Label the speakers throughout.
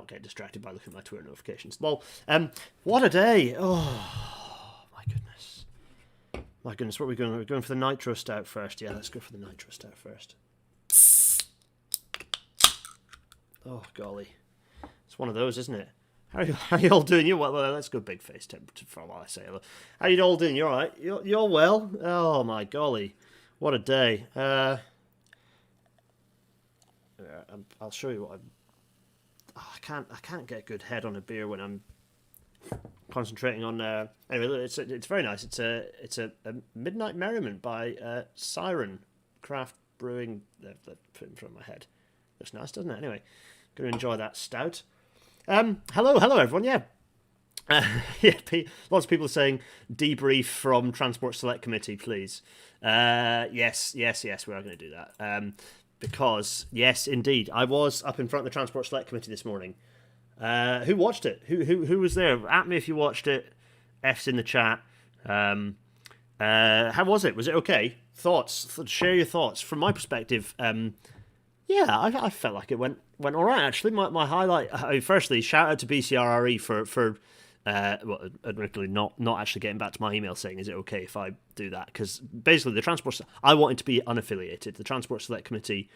Speaker 1: not get distracted by looking at my Twitter notifications. Well, what a day! Oh my goodness, my goodness. What are we going? We're going for the Nitro Stout first. Yeah, let's go for the Nitro Stout first. Oh golly, it's one of those, isn't it? How are you all doing? Well, let's go big face for a while. I say hello. How you all doing? You all right? You're well? Oh my golly, what a day! I'll show you what I can't get a good head on a beer when I'm concentrating on. Anyway, it's very nice. It's a Midnight Merriment by Siren Craft Brewing. They've put it in front of my head. Looks nice, doesn't it? Anyway, going to enjoy that stout. Hello everyone. Yeah. Lots of people saying debrief from Transport Select Committee, please. Yes, we are going to do that. Because yes, indeed, I was up in front of the Transport Select Committee this morning. Who watched it? Who was there? At me if you watched it. F's in the chat. How was it? Was it okay? Thoughts? Share your thoughts. From my perspective, yeah, I felt like it went all right. Actually, my highlight. Firstly, shout out to BCRRE for well, admittedly not actually getting back to my email saying is it okay if I do that, because basically the transport, I wanted to be unaffiliated. The Transport Select Committee.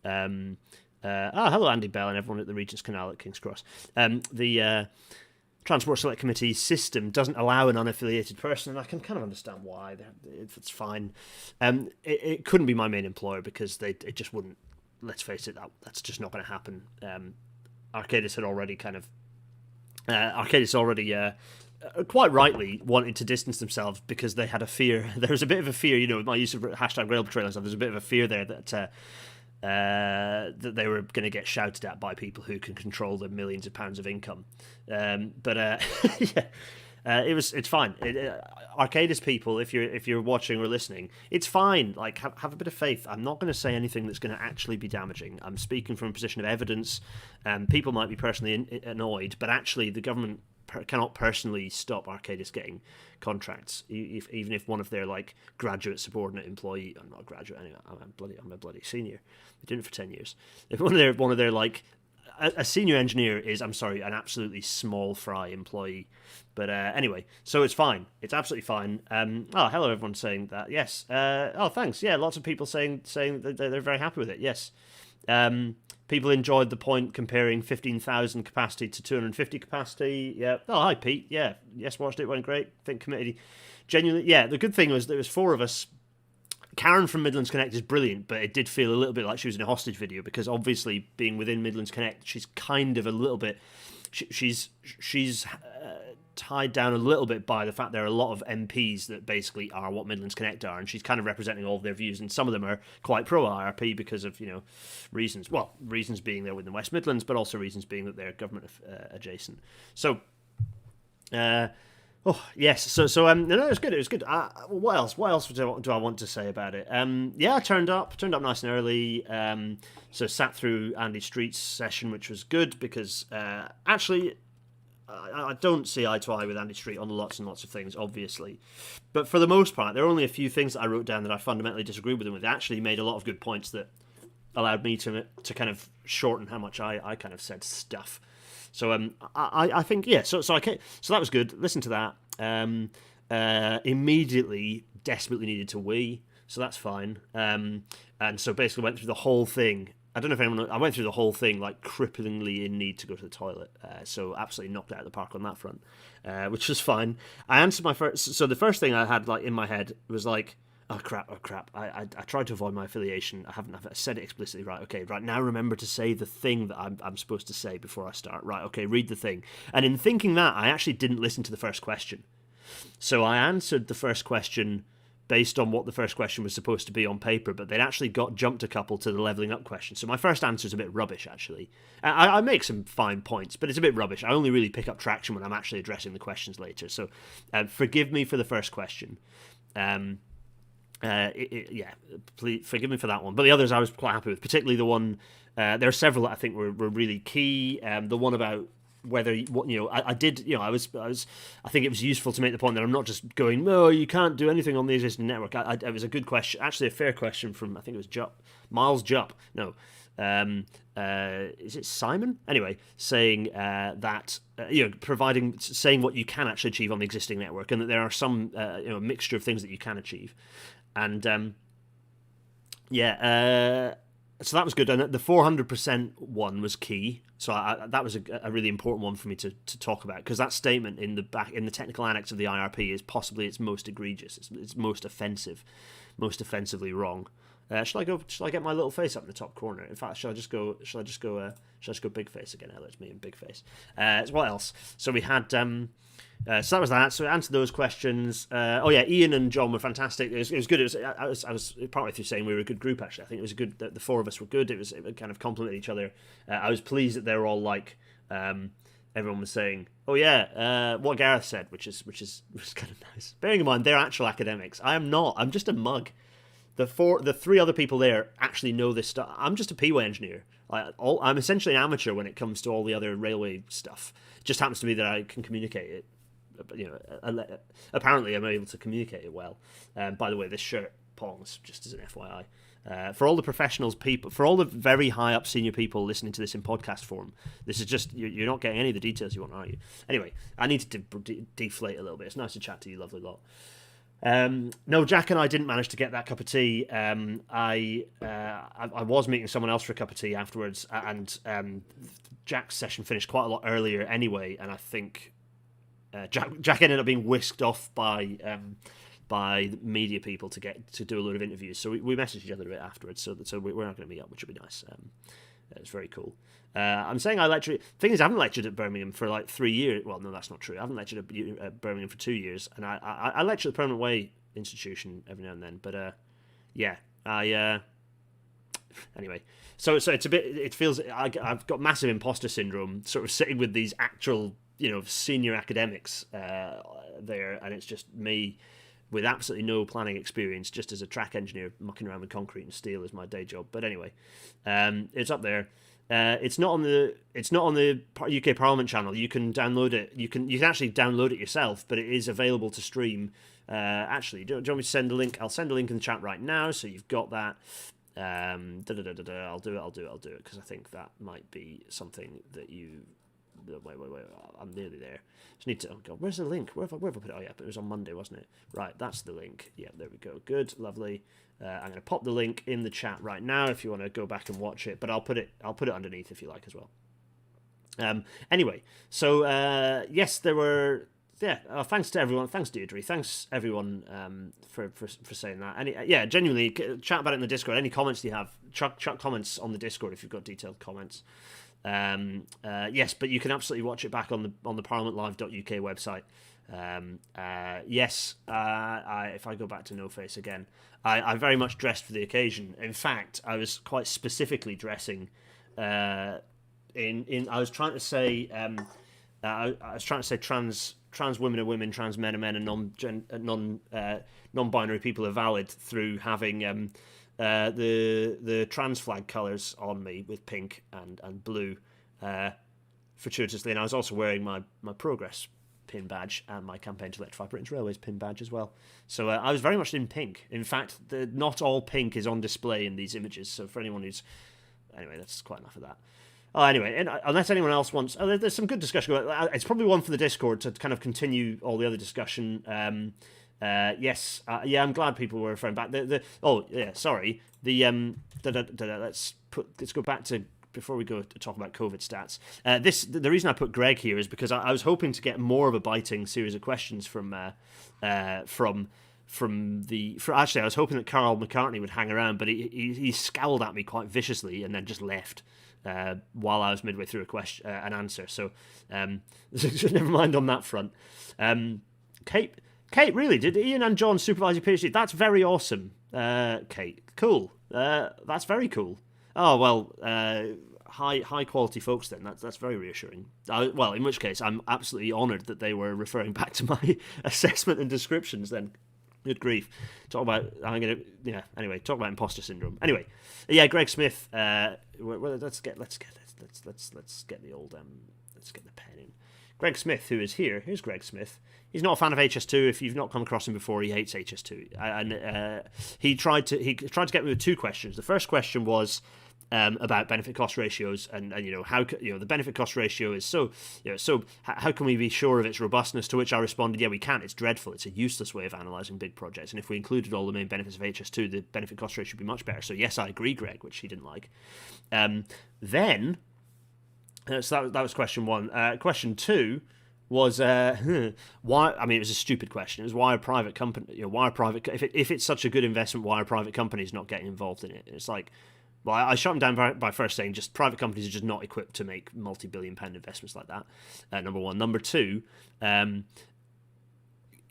Speaker 1: Hello Andy Bell and everyone at the Regent's Canal at King's Cross. The Transport Select Committee system doesn't allow an unaffiliated person, and I can kind of understand why. It's fine. It couldn't be my main employer because it just wouldn't. Let's face it, that's just not going to happen. Arcadis had already quite rightly wanted to distance themselves because they had a fear. There was a bit of a fear, with my use of hashtag Rail Betrayal and stuff. There's a bit of a fear there that they were going to get shouted at by people who can control the millions of pounds of income. Yeah. It's fine. Arcadis people, if you're watching or listening, it's fine. Like, have a bit of faith. I'm not going to say anything that's going to actually be damaging. I'm speaking from a position of evidence. People might be personally annoyed, but actually the government cannot personally stop Arcadis getting contracts, even if one of their graduate subordinate employee. I'm not a graduate anyway. I'm a bloody senior. I've been doing it for 10 years. If one of their a senior engineer is, I'm sorry, an absolutely small fry employee. But anyway, so it's fine. It's absolutely fine. Hello, everyone saying that. Yes. Thanks. Yeah, lots of people saying that they're very happy with it. Yes. People enjoyed the point comparing 15,000 capacity to 250 capacity. Yeah. Oh, hi, Pete. Yeah. Yes, watched it. Went great. Think committee. Genuinely, yeah. The good thing was there was 4 of us. Karen from Midlands Connect is brilliant, but it did feel a little bit like she was in a hostage video because obviously being within Midlands Connect, she's kind of a little bit. She's tied down a little bit by the fact there are a lot of MPs that basically are what Midlands Connect are, and she's kind of representing all of their views, and some of them are quite pro-IRP because of reasons. Well, reasons being they're within the West Midlands, but also reasons being that they're government adjacent. So. Oh yes, so no, it was good. It was good. What else do I want to say about it? Yeah, I turned up nice and early. So sat through Andy Street's session, which was good because actually I don't see eye to eye with Andy Street on lots and lots of things, obviously, but for the most part, there are only a few things that I wrote down that I fundamentally disagree with him with. He actually made a lot of good points that allowed me to kind of shorten how much I kind of said stuff. So I think yeah. So that was good. Listen to that. Immediately, desperately needed to wee. So that's fine. And so basically went through the whole thing. I don't know if anyone knows, I went through the whole thing cripplingly in need to go to the toilet. So absolutely knocked it out of the park on that front, which was fine. I answered my first. So the first thing I had in my head was oh crap! I tried to avoid my affiliation. I've said it explicitly. Right, okay, right now remember to say the thing that I'm supposed to say before I start. Right, okay, read the thing. And in thinking that, I actually didn't listen to the first question. So I answered the first question based on what the first question was supposed to be on paper, but they'd actually jumped a couple to the levelling up question. So my first answer is a bit rubbish, actually. I make some fine points, but it's a bit rubbish. I only really pick up traction when I'm actually addressing the questions later. So forgive me for the first question. Please forgive me for that one. But the others I was quite happy with, particularly the one. There are several that I think were really key. The one about whether I think it was useful to make the point that I'm not just going, no, you can't do anything on the existing network. It was a good question, actually a fair question from I think it was Miles Jupp. No, is it Simon? Anyway, saying that saying what you can actually achieve on the existing network, and that there are some mixture of things that you can achieve, and so that was good. And the 400% one was key. So that was a really important one for me to talk about, because that statement in the technical annex of the IRP is possibly its most egregious. It's most offensive, most offensively wrong. Shall I get my little face up in the top corner? In fact, shall I just go big face again? Hello, it's me in big face. What else? So we had. So that was that. So we answered those questions. Ian and John were fantastic. It was good. I was partway through saying we were a good group. Actually, I think it was good that the four of us were good. It kind of complemented each other. I was pleased that they were all like. Everyone was saying, "Oh yeah, what Gareth said," which is kind of nice. Bearing in mind they're actual academics. I am not. I'm just a mug. The three other people there actually know this stuff. I'm just a P-way engineer. I'm essentially an amateur when it comes to all the other railway stuff. It just happens to be that I can communicate it. Apparently I'm able to communicate it well. By the way, this shirt pongs, just as an FYI. For all the professionals, for all the very high up senior people listening to this in podcast form, this is just, you're not getting any of the details you want, are you? Anyway, I need to deflate a little bit. It's nice to chat to you, lovely lot. No, Jack and I didn't manage to get that cup of tea. I was meeting someone else for a cup of tea afterwards, and Jack's session finished quite a lot earlier anyway, and I think Jack ended up being whisked off by media people to do a load of interviews. So we messaged each other a bit afterwards. So we're not going to meet up, which would be nice. It's very cool. I'm saying I lecture. Thing is, I haven't lectured at Birmingham for like 3 years. Well, no, that's not true. I haven't lectured at Birmingham for 2 years, and I lecture at the Permanent Way Institution every now and then. But anyway. So it's a bit. It feels I've got massive imposter syndrome, sort of sitting with these actual senior academics there, and it's just me with absolutely no planning experience, just as a track engineer mucking around with concrete and steel is my day job. But anyway, it's up there. It's not on the UK Parliament channel. You can download it. You can actually download it yourself, but it is available to stream. Actually, do you want me to send a link? I'll send a link in the chat right now, so you've got that. I'll do it because I think that might be something that you. Wait. I'm nearly there. Just need to. Oh God, where's the link? Where have I put it? Oh yeah, but it was on Monday, wasn't it? Right, that's the link. Yeah, there we go. Good, lovely. I'm going to pop the link in the chat right now if you want to go back and watch it. But I'll put it underneath if you like as well. Anyway, so yes, there were. Yeah, thanks to everyone. Thanks, Deirdre. Thanks everyone for saying that. And genuinely, chat about it in the Discord. Any comments you have, chuck comments on the Discord if you've got detailed comments. Yes, but you can absolutely watch it back on the parliamentlive.uk website. If I go back to No Face again, I very much dressed for the occasion. In fact, I was quite specifically dressing I was trying to say trans women are women, trans men are men, and non-binary people are valid through having the trans flag colours on me with pink and blue fortuitously, and I was also wearing my Progress pin badge and my Campaign to Electrify Britain's Railways pin badge as well. So I was very much in pink. In fact, not all pink is on display in these images, so for anyone who's... Anyway, that's quite enough of that. Oh, anyway, unless anyone else wants... there's some good discussion going on. It's probably one for the Discord to kind of continue all the other discussion. Yes, I'm glad people were referring back. Sorry. Let's go back to before we go to talk about COVID stats. The reason I put Greg here is because I was hoping to get more of a biting series of questions from I was hoping that Carl McCartney would hang around, but he scowled at me quite viciously and then just left while I was midway through an answer. So never mind on that front. Kate, really? Did Ian and John supervise your PhD? That's very awesome, Kate. Cool. That's very cool. Oh, well, high quality folks then. That's very reassuring. Well, in which case, I'm absolutely honoured that they were referring back to my assessment and descriptions then. Good grief. Talk about imposter syndrome. Anyway, Greg Smith. Let's get the pen in. Greg Smith, who is here. Here's Greg Smith. He's not a fan of HS2. If you've not come across him before, he hates HS2. And he tried to get me with two questions. The first question was, about benefit cost ratios and how the benefit cost ratio is so how can we be sure of its robustness, to which I responded, yeah, we can't. It's dreadful. It's a useless way of analysing big projects, and if we included all the main benefits of HS2, the benefit cost ratio would be much better. So yes, I agree, Greg, which he didn't like. Then so that was question one. Question two was why. I mean, it was a stupid question. It was why a private company, why a private, if it's such a good investment, why are private companies not getting involved in it? It's like, well, I shot him down by first saying just private companies are just not equipped to make multi-billion-pound investments like that. Number one. Number two,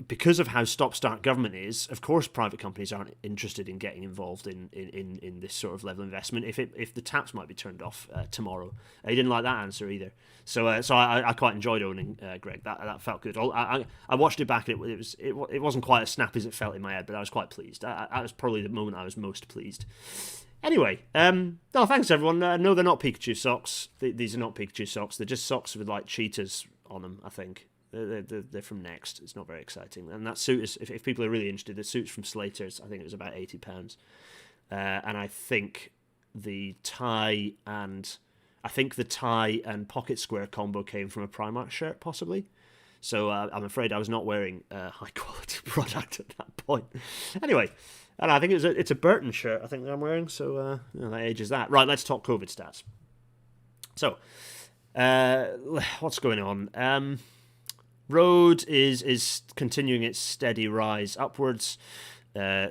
Speaker 1: because of how stop-start government is, of course private companies aren't interested in getting involved in this sort of level of investment if the taps might be turned off tomorrow. He didn't like that answer either. So I quite enjoyed owning Greg. That felt good. I watched it back, and it wasn't quite as snappy as it felt in my head, but I was quite pleased. That was probably the moment I was most pleased. Anyway, thanks everyone. No, they're not Pikachu socks. These are not Pikachu socks. They're just socks with like cheetahs on them, I think. They're from Next. It's not very exciting. And that suit is, if people are really interested, the suit's from Slater's. I think it was about £80. And I think the tie and pocket square combo came from a Primark shirt, possibly. So I'm afraid I was not wearing a high quality product at that point. Anyway. And I think it's a Burton shirt, I think, that I'm wearing, so that ages that. Right, let's talk COVID stats. So, what's going on? Road is continuing its steady rise upwards.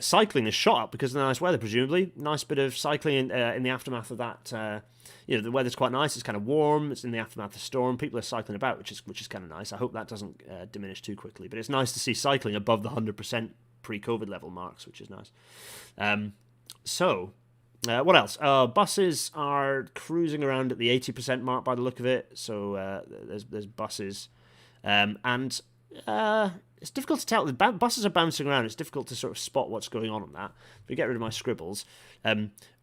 Speaker 1: Cycling is shot up because of the nice weather, presumably. Nice bit of cycling in the aftermath of that. The weather's quite nice. It's kind of warm. It's in the aftermath of the storm. People are cycling about, which is kind of nice. I hope that doesn't diminish too quickly. But it's nice to see cycling above the 100% pre-COVID level marks, which is nice. What else? Buses are cruising around at the 80% mark by the look of it. So there's buses, and it's difficult to tell. Buses are bouncing around. It's difficult to sort of spot what's going on that. If we get rid of my scribbles,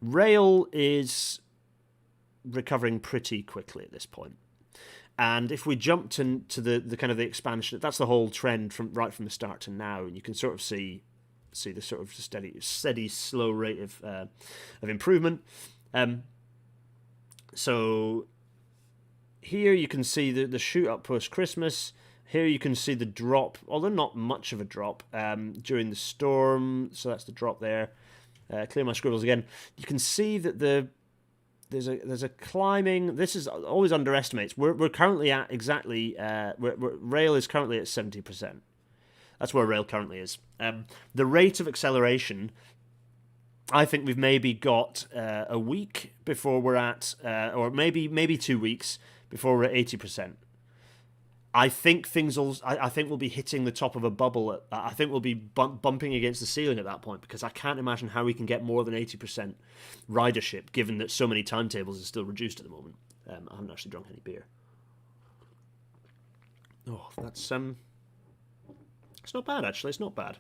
Speaker 1: rail is recovering pretty quickly at this point. And if we jump to the kind of the expansion, that's the whole trend from the start to now, and you can sort of see the sort of steady, slow rate of improvement. So here you can see the shoot up post Christmas. Here you can see the drop, although not much of a drop, during the storm. So that's the drop there. Clear my scribbles again. You can see that there's a climbing. This is always underestimates. We're currently at exactly. Rail is currently at 70%. That's where rail currently is. The rate of acceleration, I think we've maybe got a week before we're at, or maybe 2 weeks before we're at 80%. I think I think we'll be hitting the top of a bubble. I think we'll be bumping against the ceiling at that point, because I can't imagine how we can get more than 80% ridership, given that so many timetables are still reduced at the moment. I haven't actually drunk any beer. Oh, that's it's not bad actually. It's not bad.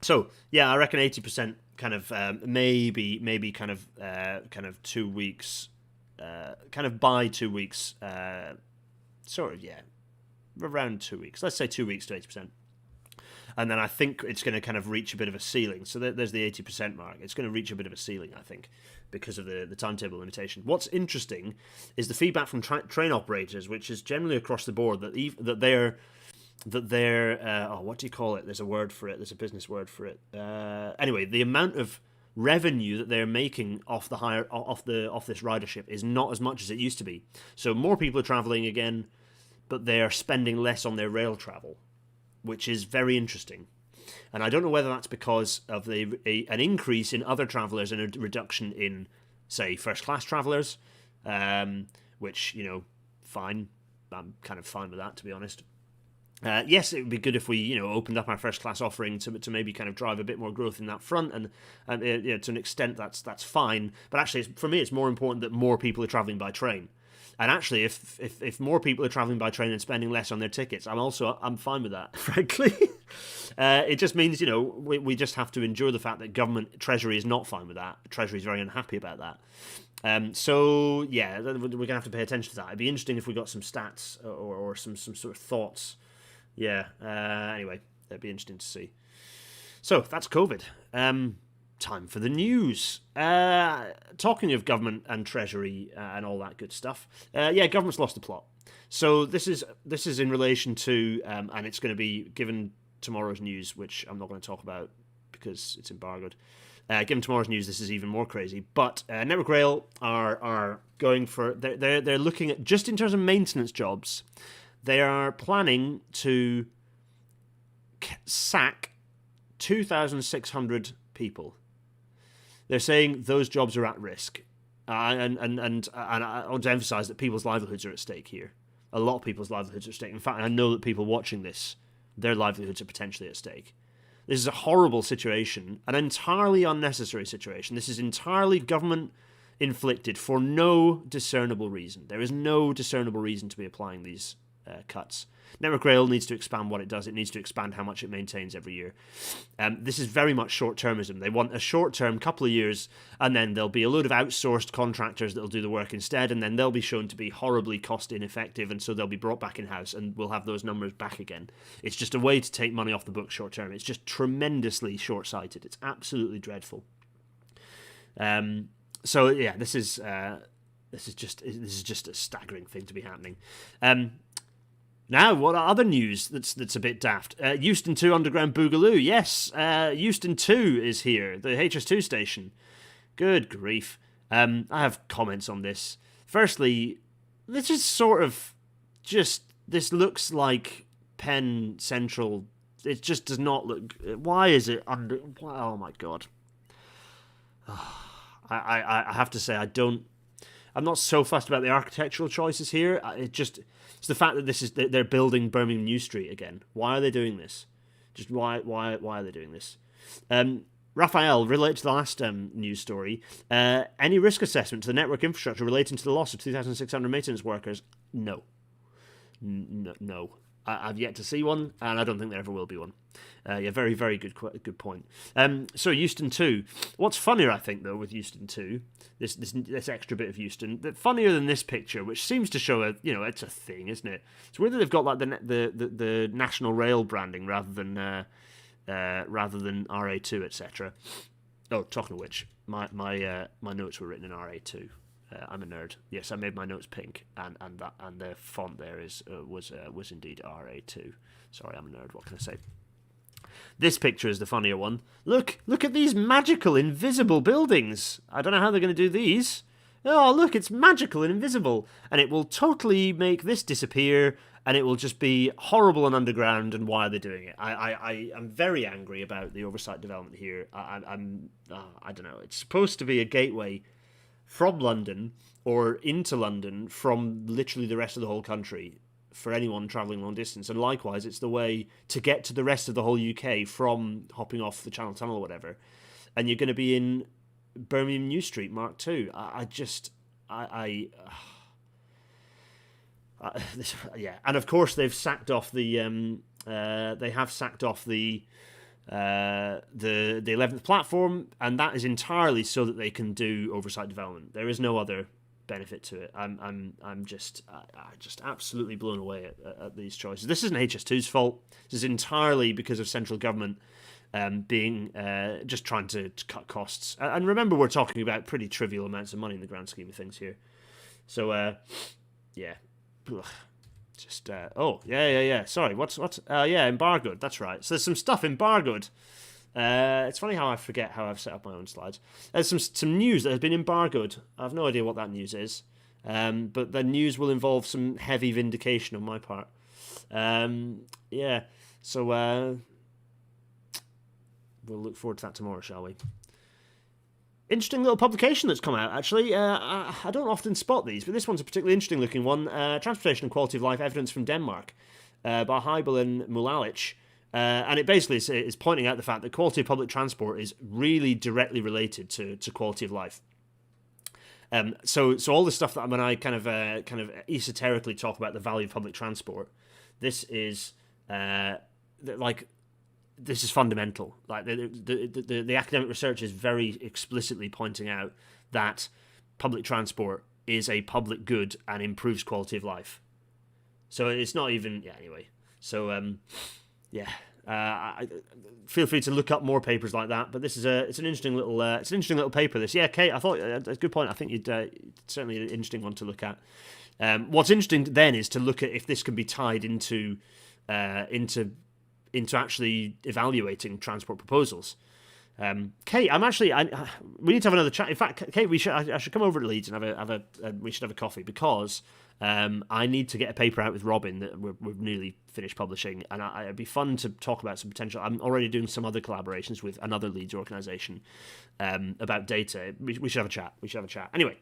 Speaker 1: So yeah, I reckon 80% kind of maybe kind of 2 weeks, kind of by 2 weeks. Sort of, yeah, around 2 weeks. Let's say 2 weeks to 80%. And then I think it's going to kind of reach a bit of a ceiling. So there's the 80% mark. It's going to reach a bit of a ceiling, I think, because of the timetable limitation. What's interesting is the feedback from train operators, which is generally across the board, that they're what do you call it? There's a word for it. There's a business word for it. Anyway, the amount of revenue that they're making off this ridership is not as much as it used to be. So more people are traveling again, but they're spending less on their rail travel, which is very interesting. And I don't know whether that's because of an increase in other travellers and a reduction in, say, first class travellers, which, fine. I'm kind of fine with that, to be honest. Yes, it would be good if we, opened up our first class offering to maybe kind of drive a bit more growth in that front, and to an extent that's fine. But actually, for me, it's more important that more people are travelling by train. And actually, if more people are travelling by train and spending less on their tickets, I'm fine with that. Frankly, it just means we just have to endure the fact that government Treasury is not fine with that. Treasury is very unhappy about that. So yeah, we're gonna have to pay attention to that. It'd be interesting if we got some stats or some sort of thoughts. Yeah. Anyway, that'd be interesting to see. So that's COVID. time for the news. Talking of government and treasury and all that good stuff. Government's lost the plot. So this is in relation to, and it's going to be given tomorrow's news, which I'm not going to talk about because it's embargoed. Given tomorrow's news, this is even more crazy. But Network Rail are going for they're looking at, just in terms of maintenance jobs, they are planning to sack 2,600 people. They're saying those jobs are at risk, and I want to emphasise that people's livelihoods are at stake here. A lot of people's livelihoods are at stake. In fact, I know that people watching this, their livelihoods are potentially at stake. This is a horrible situation, an entirely unnecessary situation. This is entirely government-inflicted for no discernible reason. There is no discernible reason to be applying these cuts. Network Rail needs to expand what it does. It needs to expand how much it maintains every year. This is very much short-termism. They want a short-term couple of years, and then there'll be a load of outsourced contractors that'll do the work instead, and then they'll be shown to be horribly cost-ineffective, and so they'll be brought back in-house, and we'll have those numbers back again. It's just a way to take money off the books short-term. It's just tremendously short-sighted. It's absolutely dreadful. This is just a staggering thing to be happening. Now, what other news that's a bit daft? Euston 2 Underground Boogaloo. Yes, Euston 2 is here, the HS2 station. Good grief. I have comments on this. Firstly, this is sort of this looks like Penn Central. It just does not look... Why is it under... Oh, my God. I have to say, I'm not so fussed about the architectural choices here. It's the fact that they're building Birmingham New Street again. Why are they doing this? Just why are they doing this? Raphael, related to the last news story, any risk assessment to the network infrastructure relating to the loss of 2,600 maintenance workers? No. No. I've yet to see one, and I don't think there ever will be one. Very, very good point. So Euston 2. What's funnier, I think, though, with Euston 2, this extra bit of Euston, that funnier than this picture, which seems to show it's a thing, isn't it? It's weird that they've got like the National Rail branding rather than RA2, etc. Oh, talking of which, my notes were written in RA2. I'm a nerd. Yes, I made my notes pink, and the font there was indeed RA2. Sorry, I'm a nerd. What can I say? This picture is the funnier one. Look at these magical invisible buildings. I don't know how they're going to do these. Oh, look, it's magical and invisible, and it will totally make this disappear, and it will just be horrible and underground. And why are they doing it? I'm very angry about the oversight development here. I don't know. It's supposed to be a gateway from London or into London from literally the rest of the whole country for anyone travelling long distance. And likewise, it's the way to get to the rest of the whole UK from hopping off the Channel Tunnel or whatever. And you're going to be in Birmingham New Street Mark II. And of course they've sacked off the 11th platform, and that is entirely so that they can do oversight development. There is no other benefit to it. I'm just absolutely blown away at these choices. This isn't HS2's fault. This is entirely because of central government being just trying to cut costs. And remember, we're talking about pretty trivial amounts of money in the grand scheme of things here. So yeah. Sorry, what's embargoed. That's right. So there's some stuff embargoed. It's funny how I forget how I've set up my own slides. There's some news that has been embargoed. I have no idea what that news is, but the news will involve some heavy vindication on my part. So we'll look forward to that tomorrow, shall we? Interesting little publication that's come out, actually. I don't often spot these, but this one's a particularly interesting looking one. Transportation and Quality of Life Evidence from Denmark by Heibel and Mulalich. And it basically is pointing out the fact that quality of public transport is really directly related to quality of life. So all the stuff that when I kind of esoterically talk about the value of public transport, this is this is fundamental. Like the academic research is very explicitly pointing out that public transport is a public good and improves quality of life. So it's not even anyway. So Feel free to look up more papers like that. But this is it's an interesting little paper. This, yeah, Kate. I thought that's a good point. I think you'd certainly an interesting one to look at. What's interesting then is to look at if this can be tied into actually evaluating transport proposals. Kate, we need to have another chat. In fact, Kate, I should come over to Leeds and we should have a coffee, because I need to get a paper out with Robin that we're nearly finished publishing, and it'd be fun to talk about some potential. I'm already doing some other collaborations with another Leeds organisation about data. We should have a chat. Anyway,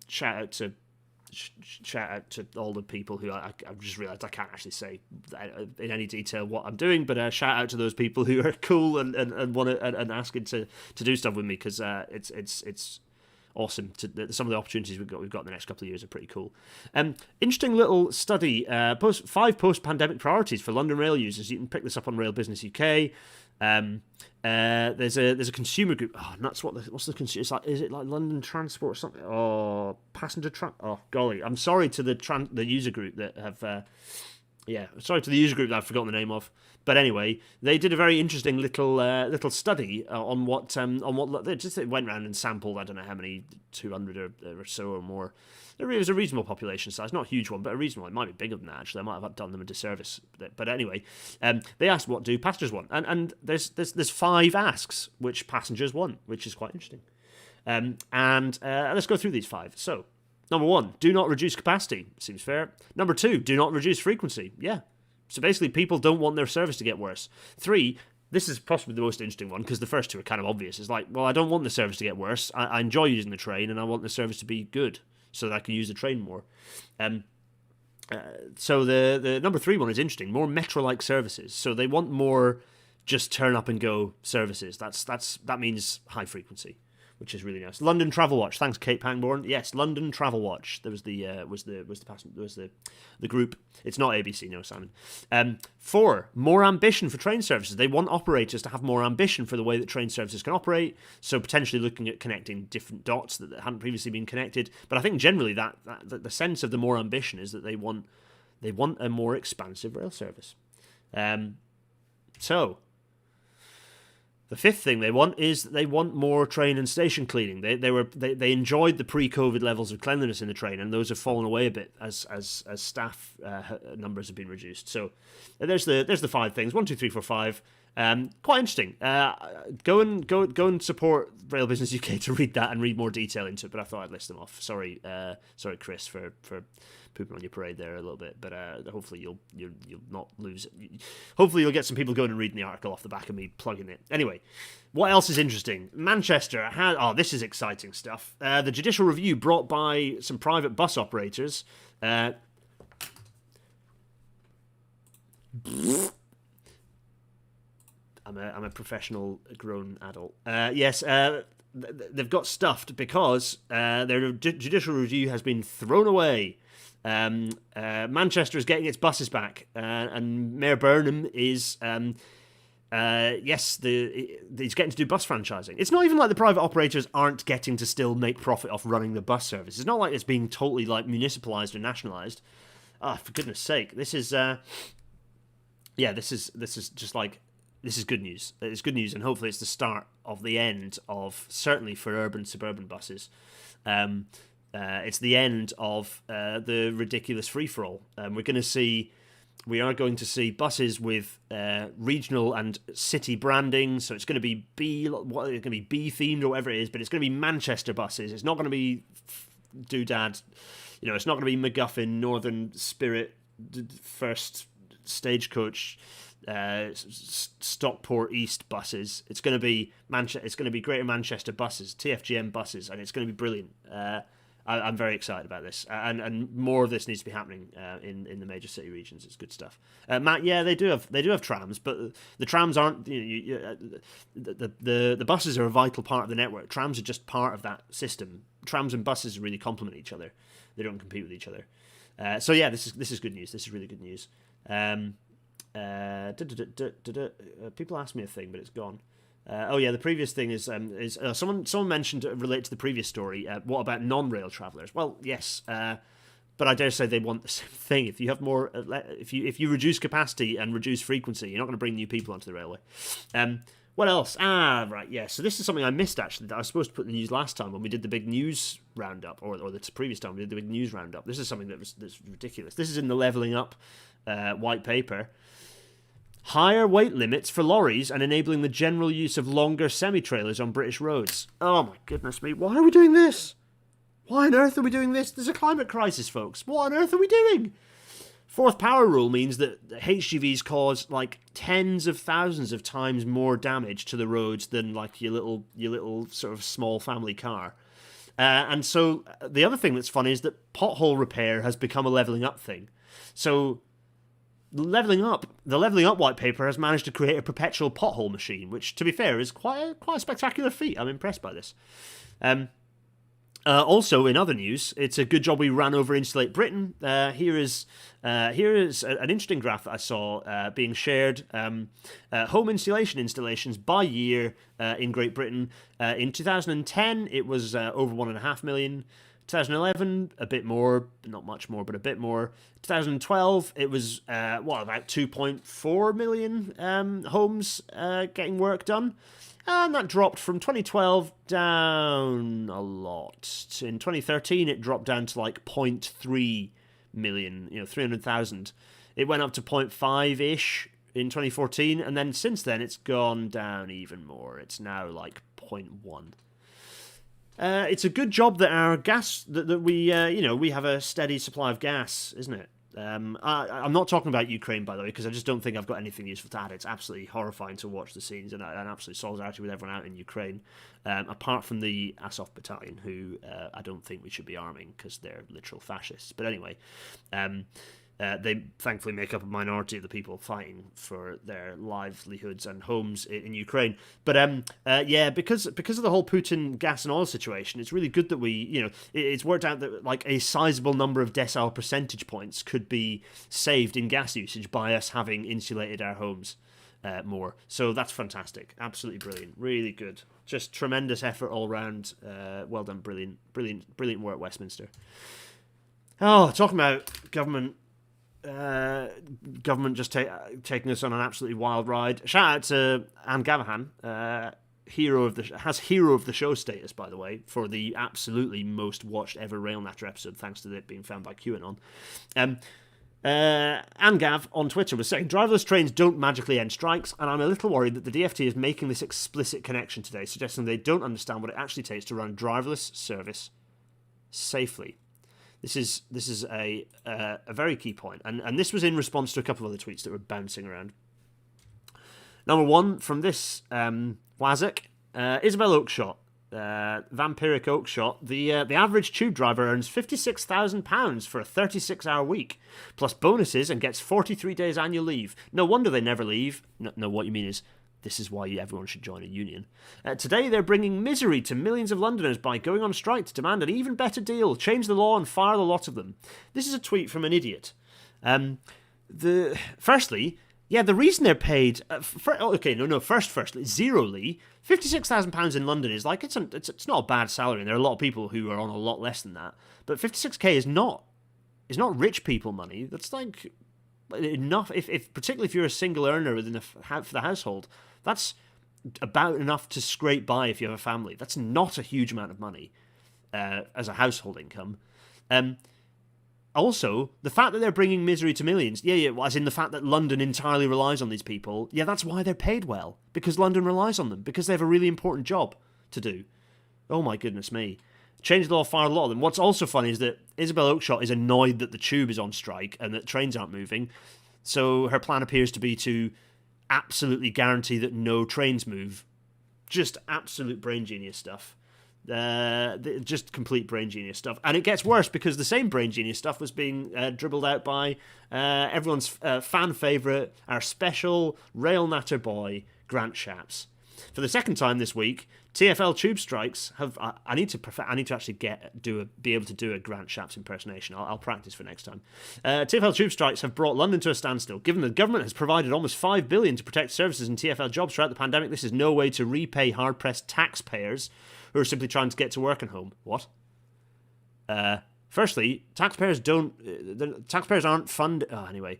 Speaker 1: shout out to all the people who I've just realised I can't actually say in any detail what I'm doing, but shout out to those people who are cool and want to and asking to do stuff with me, because it's awesome. Some of the opportunities we've got in the next couple of years are pretty cool. Interesting little study, 5 post-pandemic priorities for London rail users. You can pick this up on Rail Business UK. There's a consumer group. Oh, nuts! What's the consumer? It's like, is it like London Transport or something? Oh, passenger oh, golly! I'm sorry to the user group that have. Sorry to the user group that I've forgotten the name of. But anyway, they did a very interesting little study on what they went around and sampled, I don't know how many, 200 or so or more. It was a reasonable population size, not a huge one, but a reasonable one. It might be bigger than that, actually. I might have done them a disservice. But anyway, they asked what do passengers want, and there's 5 asks which passengers want, which is quite interesting. Let's go through these 5. So, number 1, do not reduce capacity. Seems fair. Number 2, do not reduce frequency. Yeah. So basically, people don't want their service to get worse. 3, this is possibly the most interesting one, because the first 2 are kind of obvious. It's like, well, I don't want the service to get worse. I enjoy using the train, and I want the service to be good, so that I can use the train more. So the number 3 one is interesting. More metro-like services. So they want more just turn up and go services. That means high frequency, which is really nice. London Travel Watch. Thanks, Kate Pangborn. Yes, London Travel Watch. There was the group. It's not ABC, no, Simon. 4, more ambition for train services. They want operators to have more ambition for the way that train services can operate. So potentially looking at connecting different dots that hadn't previously been connected. But I think generally that the sense of the more ambition is that they want a more expansive rail service. So. The 5th thing they want is they want more train and station cleaning. They enjoyed the pre-COVID levels of cleanliness in the train, and those have fallen away a bit as staff numbers have been reduced. So there's the 5 things. 1, 2, 3, 4, 5. Quite interesting. Go and support Rail Business UK to read that and read more detail into it. But I thought I'd list them off. Sorry, Chris, for pooping on your parade there a little bit. But hopefully you'll not lose it. Hopefully you'll get some people going and reading the article off the back of me plugging it. Anyway, what else is interesting? Manchester had. Oh, this is exciting stuff. The judicial review brought by some private bus operators. I'm a professional grown adult. Yes, they've got stuffed because their judicial review has been thrown away. Manchester is getting its buses back, and Mayor Burnham is he's getting to do bus franchising. It's not even like the private operators aren't getting to still make profit off running the bus service. It's not like it's being totally like municipalised or nationalised. Ah, for goodness sake, this is just like. This is good news. It's good news, and hopefully it's the start of the end of, certainly for urban suburban buses, it's the end of the ridiculous free-for-all. We are going to see buses with regional and city branding, so it's going to be B themed or whatever it is, but it's going to be Manchester buses. It's not going to be Doodad, it's not going to be MacGuffin, Northern Spirit, First Stagecoach, Stockport East buses. It's going to be It's going to be Greater Manchester buses, TFGM buses, and it's going to be brilliant. I'm very excited about this, and more of this needs to be happening in the major city regions. It's good stuff. Matt, yeah, they do have trams, but the trams aren't. The buses are a vital part of the network. Trams are just part of that system. Trams and buses really complement each other. They don't compete with each other. So yeah, this is good news. This is really good news. People asked me a thing, but it's gone. The previous thing is someone mentioned related to the previous story. What about non-rail travellers? Well, yes, but I dare say they want the same thing. If you have more, if you reduce capacity and reduce frequency, you're not going to bring new people onto the railway. What else? Right, yeah. So this is something I missed, actually, that I was supposed to put in the news last time when we did the big news roundup, or the previous time we did the big news roundup. This is something that's ridiculous. This is in the Levelling Up white paper. Higher weight limits for lorries and enabling the general use of longer semi-trailers on British roads. Oh my goodness me, why are we doing this? Why on earth are we doing this? There's a climate crisis, folks. What on earth are we doing? Fourth power rule means that HGVs cause like tens of thousands of times more damage to the roads than like your little sort of small family car. And so the other thing that's funny is that pothole repair has become a levelling up thing. So the levelling up white paper has managed to create a perpetual pothole machine, which, to be fair, is quite a spectacular feat. I'm impressed by this. Also, in other news, it's a good job we ran over Insulate Britain. Here is an interesting graph that I saw being shared. Home insulation installations by year in Great Britain. In 2010, it was over 1.5 million. 2011, a bit more, not much more, but a bit more. 2012, it was about 2.4 million homes getting work done. And that dropped from 2012 down a lot. In 2013, it dropped down to like 0.3 million, 300,000. It went up to 0.5-ish in 2014, and then since then, it's gone down even more. It's now like 0.1. It's a good job that our gas, that we have a steady supply of gas, isn't it? I'm not talking about Ukraine, by the way, because I just don't think I've got anything useful to add. It's absolutely horrifying to watch the scenes, and absolute solidarity with everyone out in Ukraine, apart from the Azov battalion, who I don't think we should be arming because they're literal fascists. But anyway, they thankfully make up a minority of the people fighting for their livelihoods and homes in Ukraine. But because of the whole Putin gas and oil situation, it's really good that we, it's worked out that like a sizable number of decile percentage points could be saved in gas usage by us having insulated our homes more. So that's fantastic. Absolutely brilliant. Really good. Just tremendous effort all round. Well done. Brilliant work, Westminster. Oh, talking about government just taking us on an absolutely wild ride. Shout out to Anne Gavahan, hero of the show status, by the way, for the absolutely most watched ever Rail Natter episode, thanks to it being found by QAnon. Anne Gav on Twitter was saying, driverless trains don't magically end strikes, and I'm a little worried that the DFT is making this explicit connection today, suggesting they don't understand what it actually takes to run a driverless service safely. This is a very key point, and this was in response to a couple of other tweets that were bouncing around. Number one, from this Wazak, Isabel Oakeshott, Vampiric Oakeshott, the average tube driver earns £56,000 for a 36-hour week, plus bonuses, and gets 43 days annual leave. No wonder they never leave. No, what you mean is, this is why everyone should join a union. Today, they're bringing misery to millions of Londoners by going on strike to demand an even better deal, change the law and fire the lot of them. This is a tweet from an idiot. Firstly, the reason they're paid... firstly, zerally, £56,000 in London is like, it's not a bad salary, and there are a lot of people who are on a lot less than that. But 56k is not rich people money. That's like enough, if particularly if you're a single earner within for the household, that's about enough to scrape by if you have a family. That's not a huge amount of money as a household income. Also, the fact that they're bringing misery to millions, as in the fact that London entirely relies on these people, that's why they're paid well, because London relies on them, because they have a really important job to do. Oh my goodness me. Change the law, fire a lot of them. What's also funny is that Isabel Oakeshott is annoyed that the tube is on strike and that trains aren't moving, so her plan appears to be to absolutely guarantee that no trains move. Just absolute brain genius stuff. Just complete brain genius stuff. And it gets worse because the same brain genius stuff was being dribbled out by everyone's fan favourite, our special Rail Natter boy, Grant Shapps. For the second time this week, TfL tube strikes have. I need to actually be able to do a Grant Shapps impersonation. I'll practice for next time. TfL tube strikes have brought London to a standstill. Given the government has provided almost £5 billion to protect services and TfL jobs throughout the pandemic, this is no way to repay hard-pressed taxpayers who are simply trying to get to work and home. What? Firstly, taxpayers aren't funded. Oh, anyway,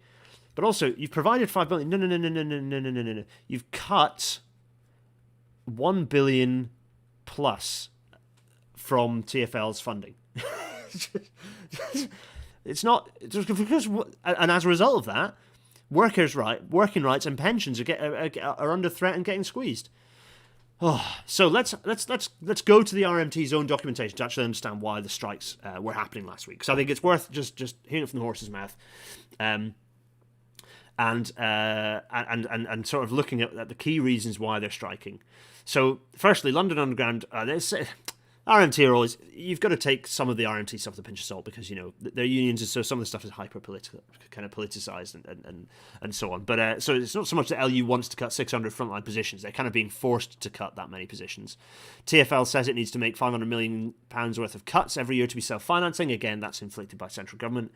Speaker 1: but also you've provided 5 billion. No. You've cut 1 billion plus from TfL's funding. It's not just because, and as a result of that, working rights and pensions are under threat and getting squeezed. Oh, so let's go to the RMT's own documentation to actually understand why the strikes were happening last week. So I think it's worth just hearing it from the horse's mouth, and sort of looking at the key reasons why they're striking. So firstly, London Underground. RMT are always, you've got to take some of the RMT stuff with a pinch of salt because, their unions, and so some of the stuff is hyper-political, kind of politicised and so on. But so it's not so much that LU wants to cut 600 frontline positions. They're kind of being forced to cut that many positions. TfL says it needs to make £500 million worth of cuts every year to be self-financing. Again, that's inflicted by central government.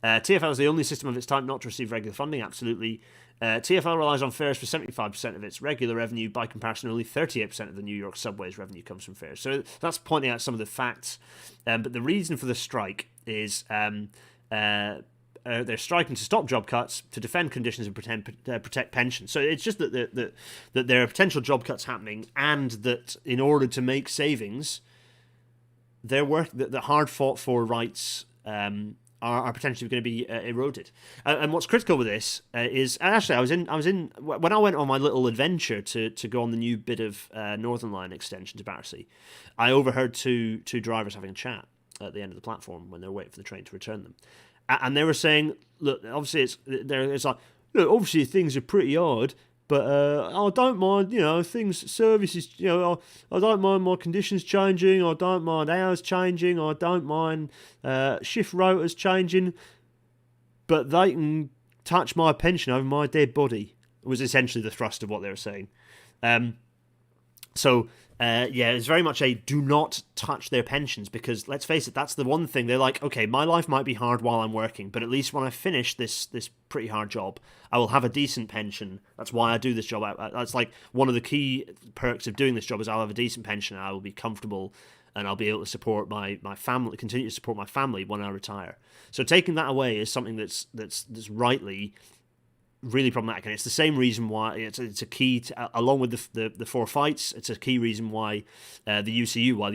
Speaker 1: TfL is the only system of its type not to receive regular funding, absolutely. TfL relies on fares for 75% of its regular revenue. By comparison, only 38% of the New York subway's revenue comes from fares. So that's pointing out some of the facts. But the reason for the strike is they're striking to stop job cuts, to defend conditions and protect pensions. So it's just that there are potential job cuts happening, and that in order to make savings, the hard fought for rights are potentially going to be eroded. And what's critical with this is, and actually I was in when I went on my little adventure to go on the new bit of Northern Line extension to Battersea, I overheard two drivers having a chat at the end of the platform when they were waiting for the train to return them, and they were saying, look, obviously it's like, look, obviously things are pretty hard, but I don't mind, services, I don't mind my conditions changing, I don't mind hours changing, I don't mind shift rotors changing, but they can touch my pension over my dead body, was essentially the thrust of what they were saying. It's very much a do not touch their pensions, because let's face it, that's the one thing they're like, okay, my life might be hard while I'm working, but at least when I finish this pretty hard job, I will have a decent pension. That's why I do this job. That's like one of the key perks of doing this job is I'll have a decent pension, and I will be comfortable, and I'll be able to support my family, continue to support my family when I retire. So taking that away is something that's rightly really problematic, and it's the same reason why it's a key to, along with the four fights, it's a key reason why the UCU, why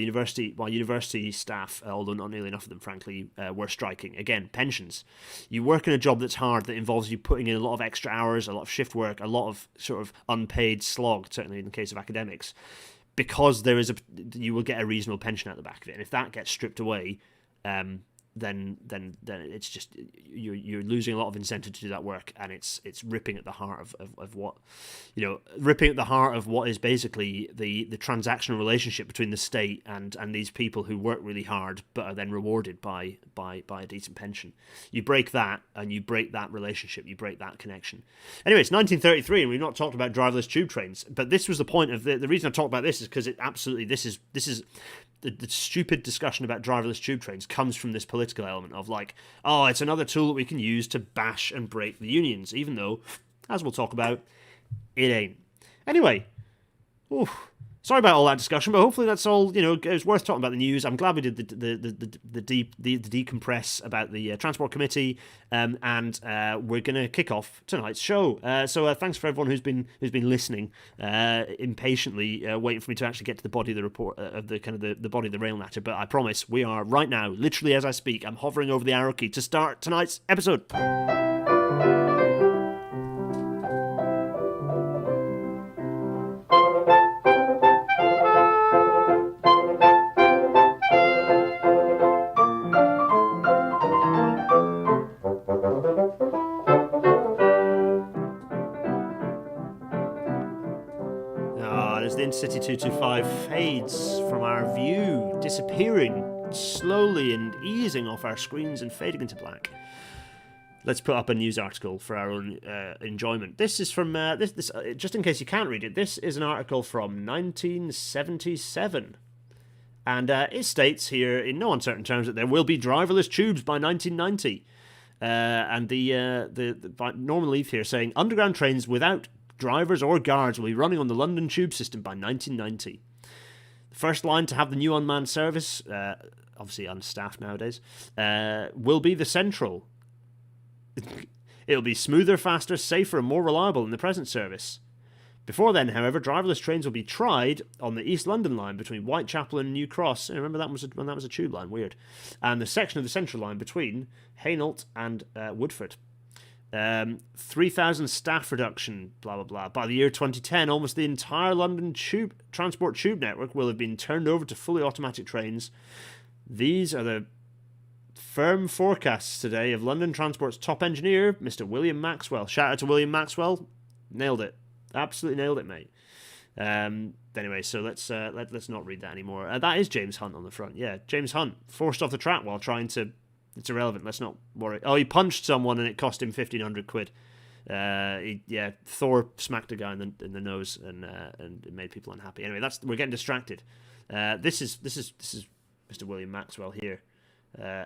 Speaker 1: university staff, although not nearly enough of them frankly, were striking. Again, pensions. You work in a job that's hard, that involves you putting in a lot of extra hours, a lot of shift work, a lot of sort of unpaid slog, certainly in the case of academics, because you will get a reasonable pension out the back of it, and if that gets stripped away, then it's just you're losing a lot of incentive to do that work, and it's ripping at the heart of what is basically the transactional relationship between the state and these people who work really hard but are then rewarded by a decent pension. You break that, and you break that relationship, you break that connection. Anyway, it's 1933, and we've not talked about driverless tube trains, but this was the point of the reason I talk about this is because this is the stupid discussion about driverless tube trains comes from this political element of like, oh, it's another tool that we can use to bash and break the unions, even though, as we'll talk about, it ain't. Anyway, sorry about all that discussion, but hopefully that's all, it was worth talking about the news. I'm glad we did the decompress about the Transport Committee, and we're going to kick off tonight's show. So thanks for everyone who's been listening impatiently, waiting for me to actually get to the body of the report, of the kind of the body of the rail natter. But I promise we are right now, literally as I speak, I'm hovering over the arrow key to start tonight's episode. City 225 fades from our view, disappearing slowly and easing off our screens and fading into black. Let's put up a news article for our own enjoyment. This is from this just in case you can't read it. This is an article from 1977, and it states here in no uncertain terms that there will be driverless tubes by 1990. And the Norman Leaf here saying underground trains without drivers or guards will be running on the London tube system by 1990. The First line to have the new unmanned service, obviously unstaffed nowadays, will be the Central. It'll be smoother, faster, safer, and more reliable than the present service. Before then, however, driverless trains will be tried on the East London line between Whitechapel and New Cross. I remember that when that was a tube line, weird. And the section of the Central line between Hainault and Woodford. 3,000 staff reduction, blah, blah, blah. By the year 2010, almost the entire London transport tube network will have been turned over to fully automatic trains. These are the firm forecasts today of London Transport's top engineer, Mr. William Maxwell. Shout out to William Maxwell. Nailed it. Absolutely nailed it, mate. Anyway, so let's not read that anymore. That is James Hunt on the front. Yeah, James Hunt forced off the track while trying to... It's irrelevant. Let's not worry. Oh, he punched someone and it cost him 1,500 quid. Thor smacked a guy in the nose and it made people unhappy. Anyway, we're getting distracted. This is Mr. William Maxwell here.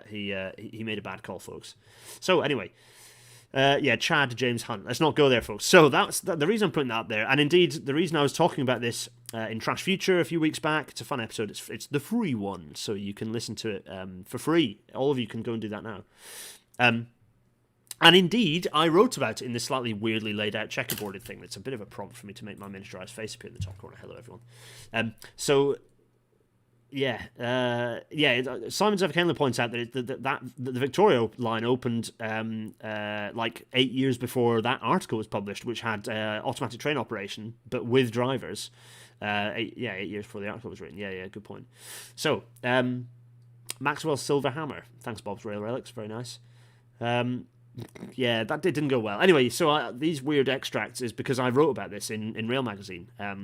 Speaker 1: He made a bad call, folks. So anyway, Chad James Hunt. Let's not go there, folks. So that's the reason I'm putting that up there. And indeed, the reason I was talking about this in Trash Future a few weeks back. It's a fun episode. It's the free one, so you can listen to it for free. All of you can go and do that now. And indeed, I wrote about it in this slightly weirdly laid out checkerboarded thing. That's a bit of a prompt for me to make my miniaturized face appear in the top corner. Hello, everyone. Simon Zevkainler points out that the Victoria line opened like 8 years before that article was published, which had automatic train operation, but with drivers. 8 years before the article was written. Yeah, good point. So, Maxwell's Silver Hammer. Thanks, Bob's Rail Relics. Very nice. That didn't go well. Anyway, so these weird extracts is because I wrote about this in Rail Magazine. I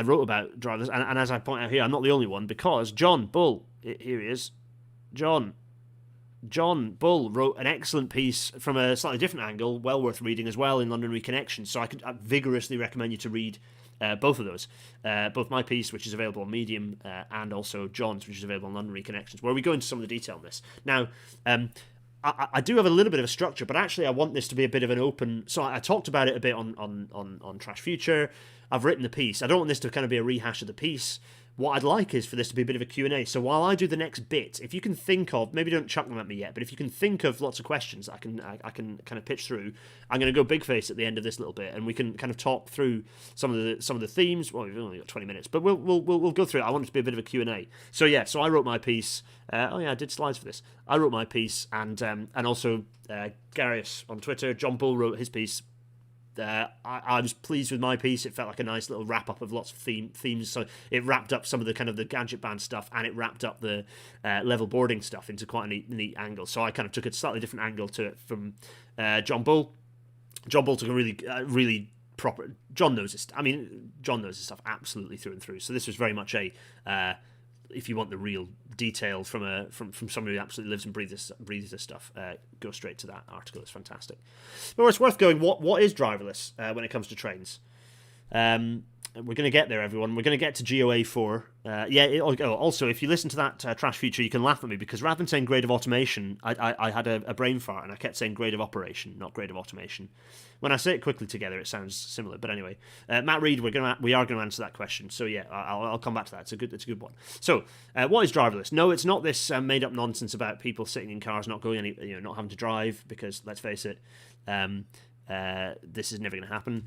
Speaker 1: wrote about drivers, and as I point out here, I'm not the only one, because John Bull, here he is, John Bull wrote an excellent piece from a slightly different angle, well worth reading as well, in London Reconnection, so I vigorously recommend you to read both of those, both my piece, which is available on Medium, and also John's, which is available on London Reconnections, where we go into some of the detail on this. Now, I do have a little bit of a structure, but actually I want this to be a bit of an open... So I talked about it a bit on Trash Future. I've written the piece. I don't want this to kind of be a rehash of the piece. What I'd like is for this to be a bit of a Q&A. So while I do the next bit, if you can think of... Maybe don't chuck them at me yet, but if you can think of lots of questions that I can kind of pitch through, I'm going to go big face at the end of this little bit, and we can kind of talk through some of the themes. Well, we've only got 20 minutes, but we'll go through it. I want it to be a bit of a Q&A. So I wrote my piece. I did slides for this. I wrote my piece, and also Garius on Twitter, John Bull wrote his piece. I was pleased with my piece. It felt like a nice little wrap up of lots of themes. So it wrapped up some of the kind of the gadget band stuff, and it wrapped up the level boarding stuff into quite a neat angle. So I kind of took a slightly different angle to it from John Bull. John Bull took a really proper... John knows his stuff absolutely through and through. So this was very much a... if you want the real detail from somebody who absolutely lives and breathes this stuff, go straight to that article. It's fantastic. But it's worth going. What is driverless when it comes to trains? We're going to get there, everyone. We're going to get to GOA 4. Also, if you listen to that Trash Future, you can laugh at me, because rather than saying grade of automation, I had a brain fart and I kept saying grade of operation, not grade of automation. When I say it quickly together, it sounds similar. But anyway, Matt Reed, we are going to answer that question. So yeah, I'll come back to that. It's a good one. So, what is driverless? No, it's not this made up nonsense about people sitting in cars not going not having to drive, because let's face it, this is never going to happen.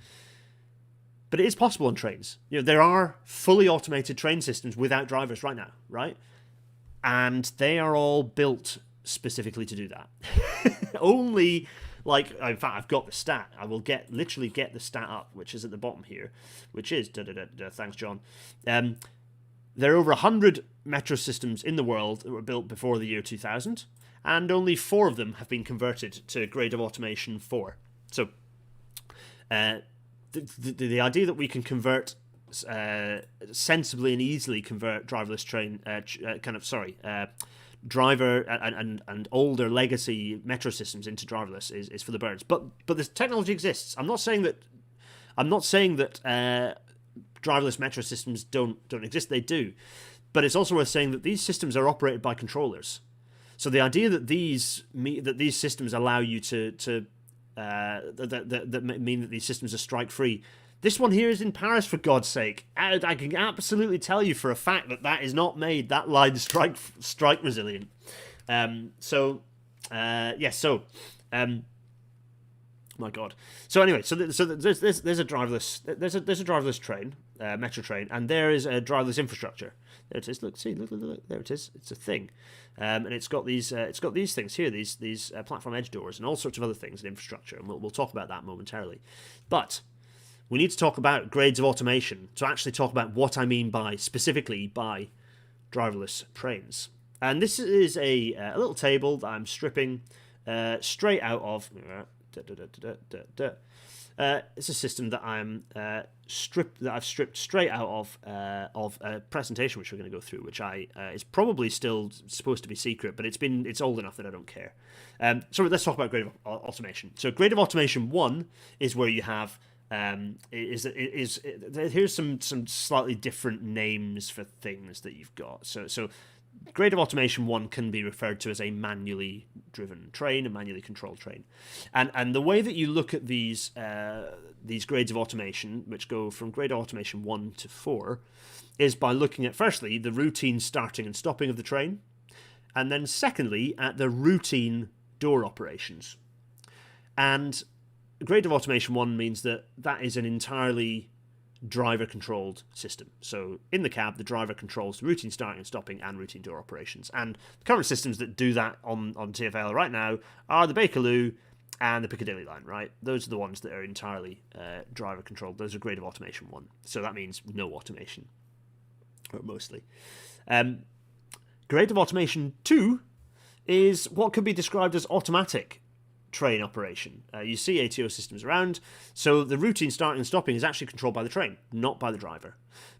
Speaker 1: But it is possible on trains. There are fully automated train systems without drivers right now, right? And they are all built specifically to do that. Only, in fact, I've got the stat. I will literally get the stat up, which is at the bottom here, which is, thanks, John. There are over 100 metro systems in the world that were built before the year 2000, and only 4 of them have been converted to grade of automation 4. So, the idea that we can convert sensibly and easily convert driverless train driver and older legacy metro systems into driverless is for the birds. But this technology exists. I'm not saying that driverless metro systems don't exist. They do, but it's also worth saying that these systems are operated by controllers. So the idea that these systems allow you that mean that these systems are strike free, This one here is in Paris, for God's sake. I can absolutely tell you for a fact that is not made that line strike resilient. My God. So anyway, there's a driverless train, metro train, and there is a driverless infrastructure. There it is. Look, there it is. It's a thing, and it's got these things here, these platform edge doors, and all sorts of other things in infrastructure, and we'll talk about that momentarily. But we need to talk about grades of automation to actually talk about what I mean specifically by driverless trains. And this is a little table that I'm stripping straight out of. It's a system that I've stripped straight out of a presentation which we're going to go through, which is probably still supposed to be secret, but it's old enough that I don't care. So let's talk about grade of automation. So grade of automation 1 is where you have here's some slightly different names for things that you've got. So grade of automation 1 can be referred to as a manually driven train, a manually controlled train. And the way that you look at these grades of automation, which go from grade of automation 1 to 4, is by looking at, firstly, the routine starting and stopping of the train, and then secondly, at the routine door operations. And grade of automation 1 means that is an entirely driver-controlled system. So in the cab, the driver controls the routine starting and stopping and routine door operations. And the current systems that do that on TfL right now are the Bakerloo and the Piccadilly line, right? Those are the ones that are entirely driver-controlled. Those are grade of automation 1. So that means no automation, or mostly. Grade of automation 2 is what could be described as automatic train operation. You see ATO systems around, so the routine starting and stopping is actually controlled by the train, not by the driver.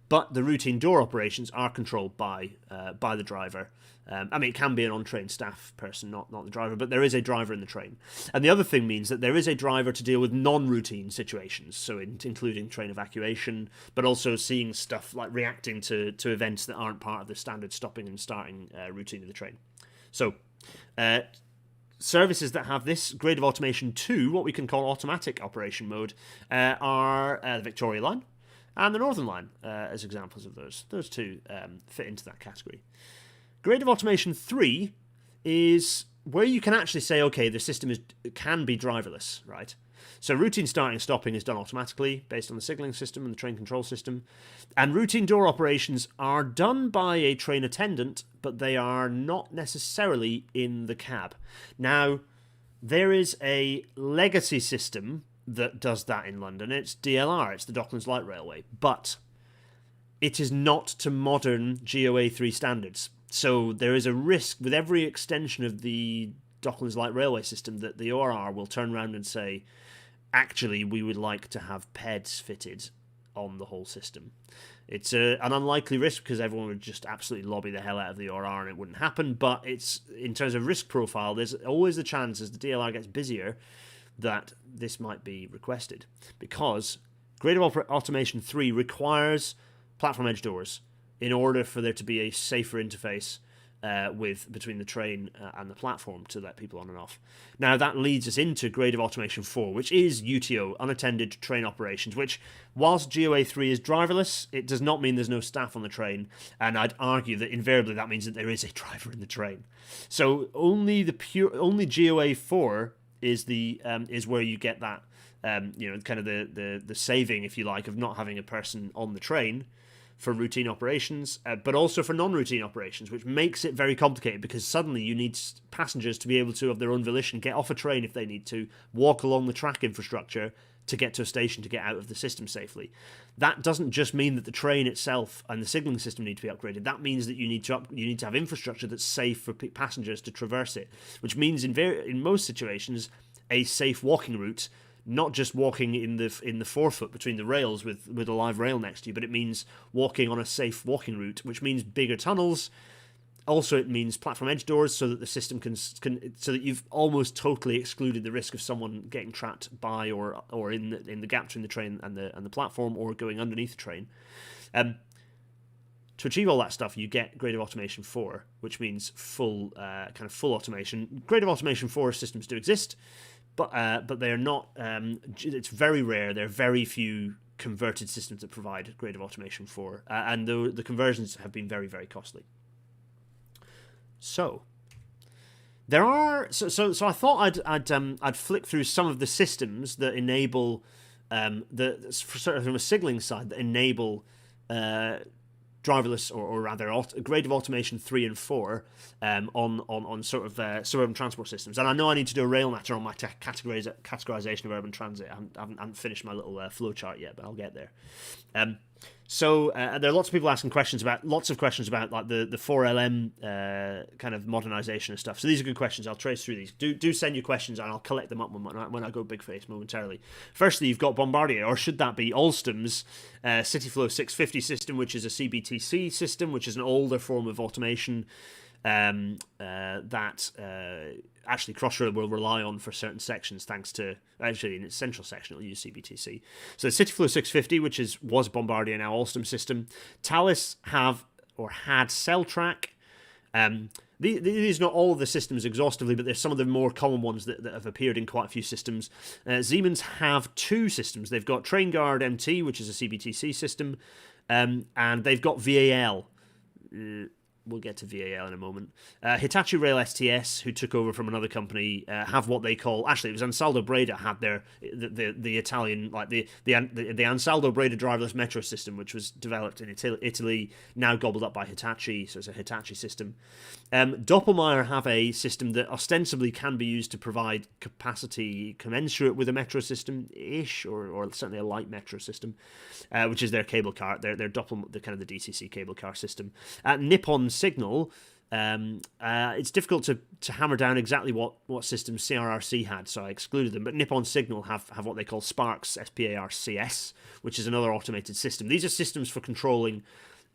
Speaker 1: But the routine door operations are controlled by the driver. It can be an on-train staff person, not the driver, but there is a driver in the train. And the other thing means that there is a driver to deal with non-routine situations, so including train evacuation, but also seeing stuff like reacting to events that aren't part of the standard stopping and starting routine of the train. So, services that have this grade of automation 2, what we can call automatic operation mode, are the Victoria line and the Northern line as examples of those. Those two fit into that category. Grade of automation 3 is where you can actually say, okay, the system can be driverless, right? So routine starting and stopping is done automatically based on the signalling system and the train control system. And routine door operations are done by a train attendant, but they are not necessarily in the cab. Now, there is a legacy system that does that in London. It's DLR, it's the Docklands Light Railway, but it is not to modern GOA3 standards. So there is a risk with every extension of the Docklands Light Railway system that the ORR will turn around and say, actually, we would like to have PEDs fitted on the whole system. It's an unlikely risk because everyone would just absolutely lobby the hell out of the ORR and it wouldn't happen, but it's in terms of risk profile, there's always the chance as the DLR gets busier that this might be requested, because grade of automation 3 requires platform edge doors in order for there to be a safer interface between the train and the platform to let people on and off. Now that leads us into grade of automation 4, which is UTO, unattended train operations, which whilst GOA3 is driverless, it does not mean there's no staff on the train, and I'd argue that invariably that means that there is a driver in the train. So only GOA4 is where you get that kind of the saving, if you like, of not having a person on the train for routine operations, but also for non-routine operations, which makes it very complicated because suddenly you need passengers to be able to, of their own volition, get off a train if they need to, walk along the track infrastructure to get to a station to get out of the system safely. That doesn't just mean that the train itself and the signalling system need to be upgraded. That means that you need to have infrastructure that's safe for passengers to traverse it, which means in most situations a safe walking route. Not just walking in the forefoot between the rails with a live rail next to you, but it means walking on a safe walking route, which means bigger tunnels. Also, it means platform edge doors so that the system can so that you've almost totally excluded the risk of someone getting trapped by or in the gap between the train and the platform, or going underneath the train. To achieve all that stuff, you get grade of automation 4, which means full automation. Grade of automation 4 systems do exist. But they are not. It's very rare. There are very few converted systems that provide greater automation for, and the conversions have been very, very costly. So there are so I thought I'd flick through some of the systems that enable sort of from a signaling side that enable driverless, or rather grade of automation 3 and 4 on sort of suburban transport systems. And I know I need to do a rail matter on my categorization of urban transit. I haven't finished my little flowchart yet, but I'll get there. So there are lots of people asking lots of questions about like the 4LM kind of modernization and stuff. So these are good questions. I'll trace through these. Do send your questions, and I'll collect them up when I go big face momentarily. Firstly, you've got Bombardier, or should that be Alstom's CityFlow 650 system, which is a CBTC system, which is an older form of automation that actually Crossrail will rely on for certain sections, thanks to, actually in its central section it'll use CBTC. So the CityFlow 650, which was Bombardier, now Alstom system. Thales had CellTrak. These are not all of the systems exhaustively, but there's some of the more common ones that have appeared in quite a few systems. Siemens have 2 systems. They've got TrainGuard MT, which is a CBTC system, and they've got VAL. We'll get to VAL in a moment. Hitachi Rail STS, who took over from another company, have what they call, actually it was Ansaldo Breda had the Italian, like the Ansaldo Breda driverless metro system, which was developed in Italy, now gobbled up by Hitachi, so it's a Hitachi system. Doppelmayr have a system that ostensibly can be used to provide capacity commensurate with a metro system-ish, or certainly a light metro system, which is their cable car, their the kind of the DCC cable car system. Nippon Signal, it's difficult to hammer down exactly what systems CRRC had, so I excluded them, but Nippon Signal have what they call Sparks, SPARCS, which is another automated system. These are systems for controlling,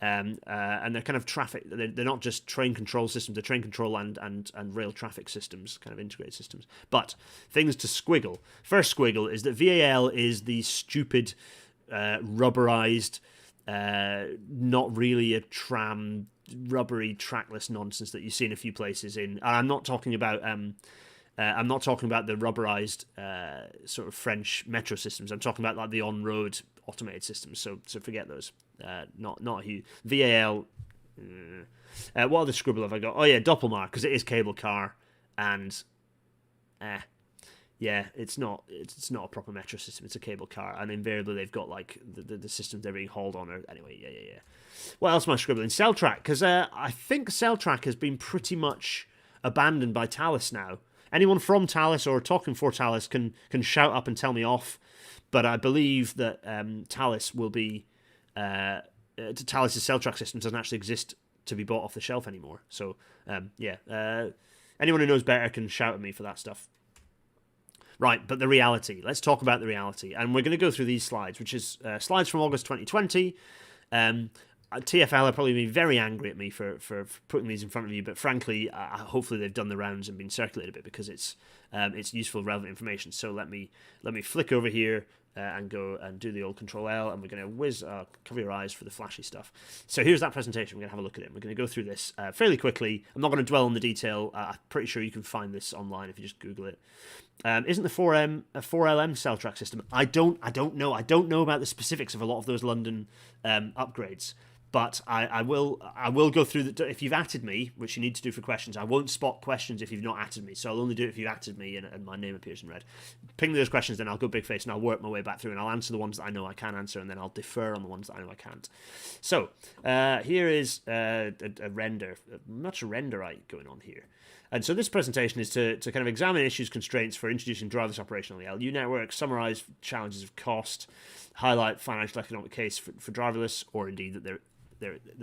Speaker 1: and they're kind of traffic, they're not just train control systems, they're train control and rail traffic systems, kind of integrated systems. But things to squiggle. First squiggle is that VAL is the stupid, rubberized, not really a tram, rubbery trackless nonsense that you see in a few places and I'm not talking about the rubberized sort of French metro systems. I'm talking about like the on-road automated systems, so forget those. Not a huge VAL. What other scribble have I got? Oh yeah, Doppelmayr, because it is cable car, and yeah, it's not a proper metro system. It's a cable car, and invariably they've got like the systems they're being hauled on. Or anyway, yeah. What else am I scribbling? CellTrak, because I think CellTrak has been pretty much abandoned by Thales now. Anyone from Thales or talking for Thales can shout up and tell me off, but I believe that Thales will be Thales' CellTrak system doesn't actually exist to be bought off the shelf anymore. So anyone who knows better can shout at me for that stuff. Right, but the reality. Let's talk about the reality. And we're going to go through these slides, which is slides from August 2020. TfL are probably be very angry at me for putting these in front of you, but frankly, hopefully they've done the rounds and been circulated a bit, because it's useful, relevant information. So let me flick over here and go and do the old Control-L, and we're going to cover your eyes for the flashy stuff. So here's that presentation. We're going to have a look at it. We're going to go through this fairly quickly. I'm not going to dwell on the detail. I'm pretty sure you can find this online if you just Google it. Isn't the 4LM CellTrak system? I don't know. I don't know about the specifics of a lot of those London upgrades. But I will go through if you've atted me, which you need to do for questions. I won't spot questions if you've not atted me, so I'll only do it if you've atted me and my name appears in red. Ping me those questions, then I'll go big face and I'll work my way back through and I'll answer the ones that I know I can answer, and then I'll defer on the ones that I know I can't. So here is a render, much renderite going on here. And so this presentation is to kind of examine issues, constraints for introducing driverless operation on the LU network, summarize challenges of cost, highlight financial economic case for driverless, or indeed that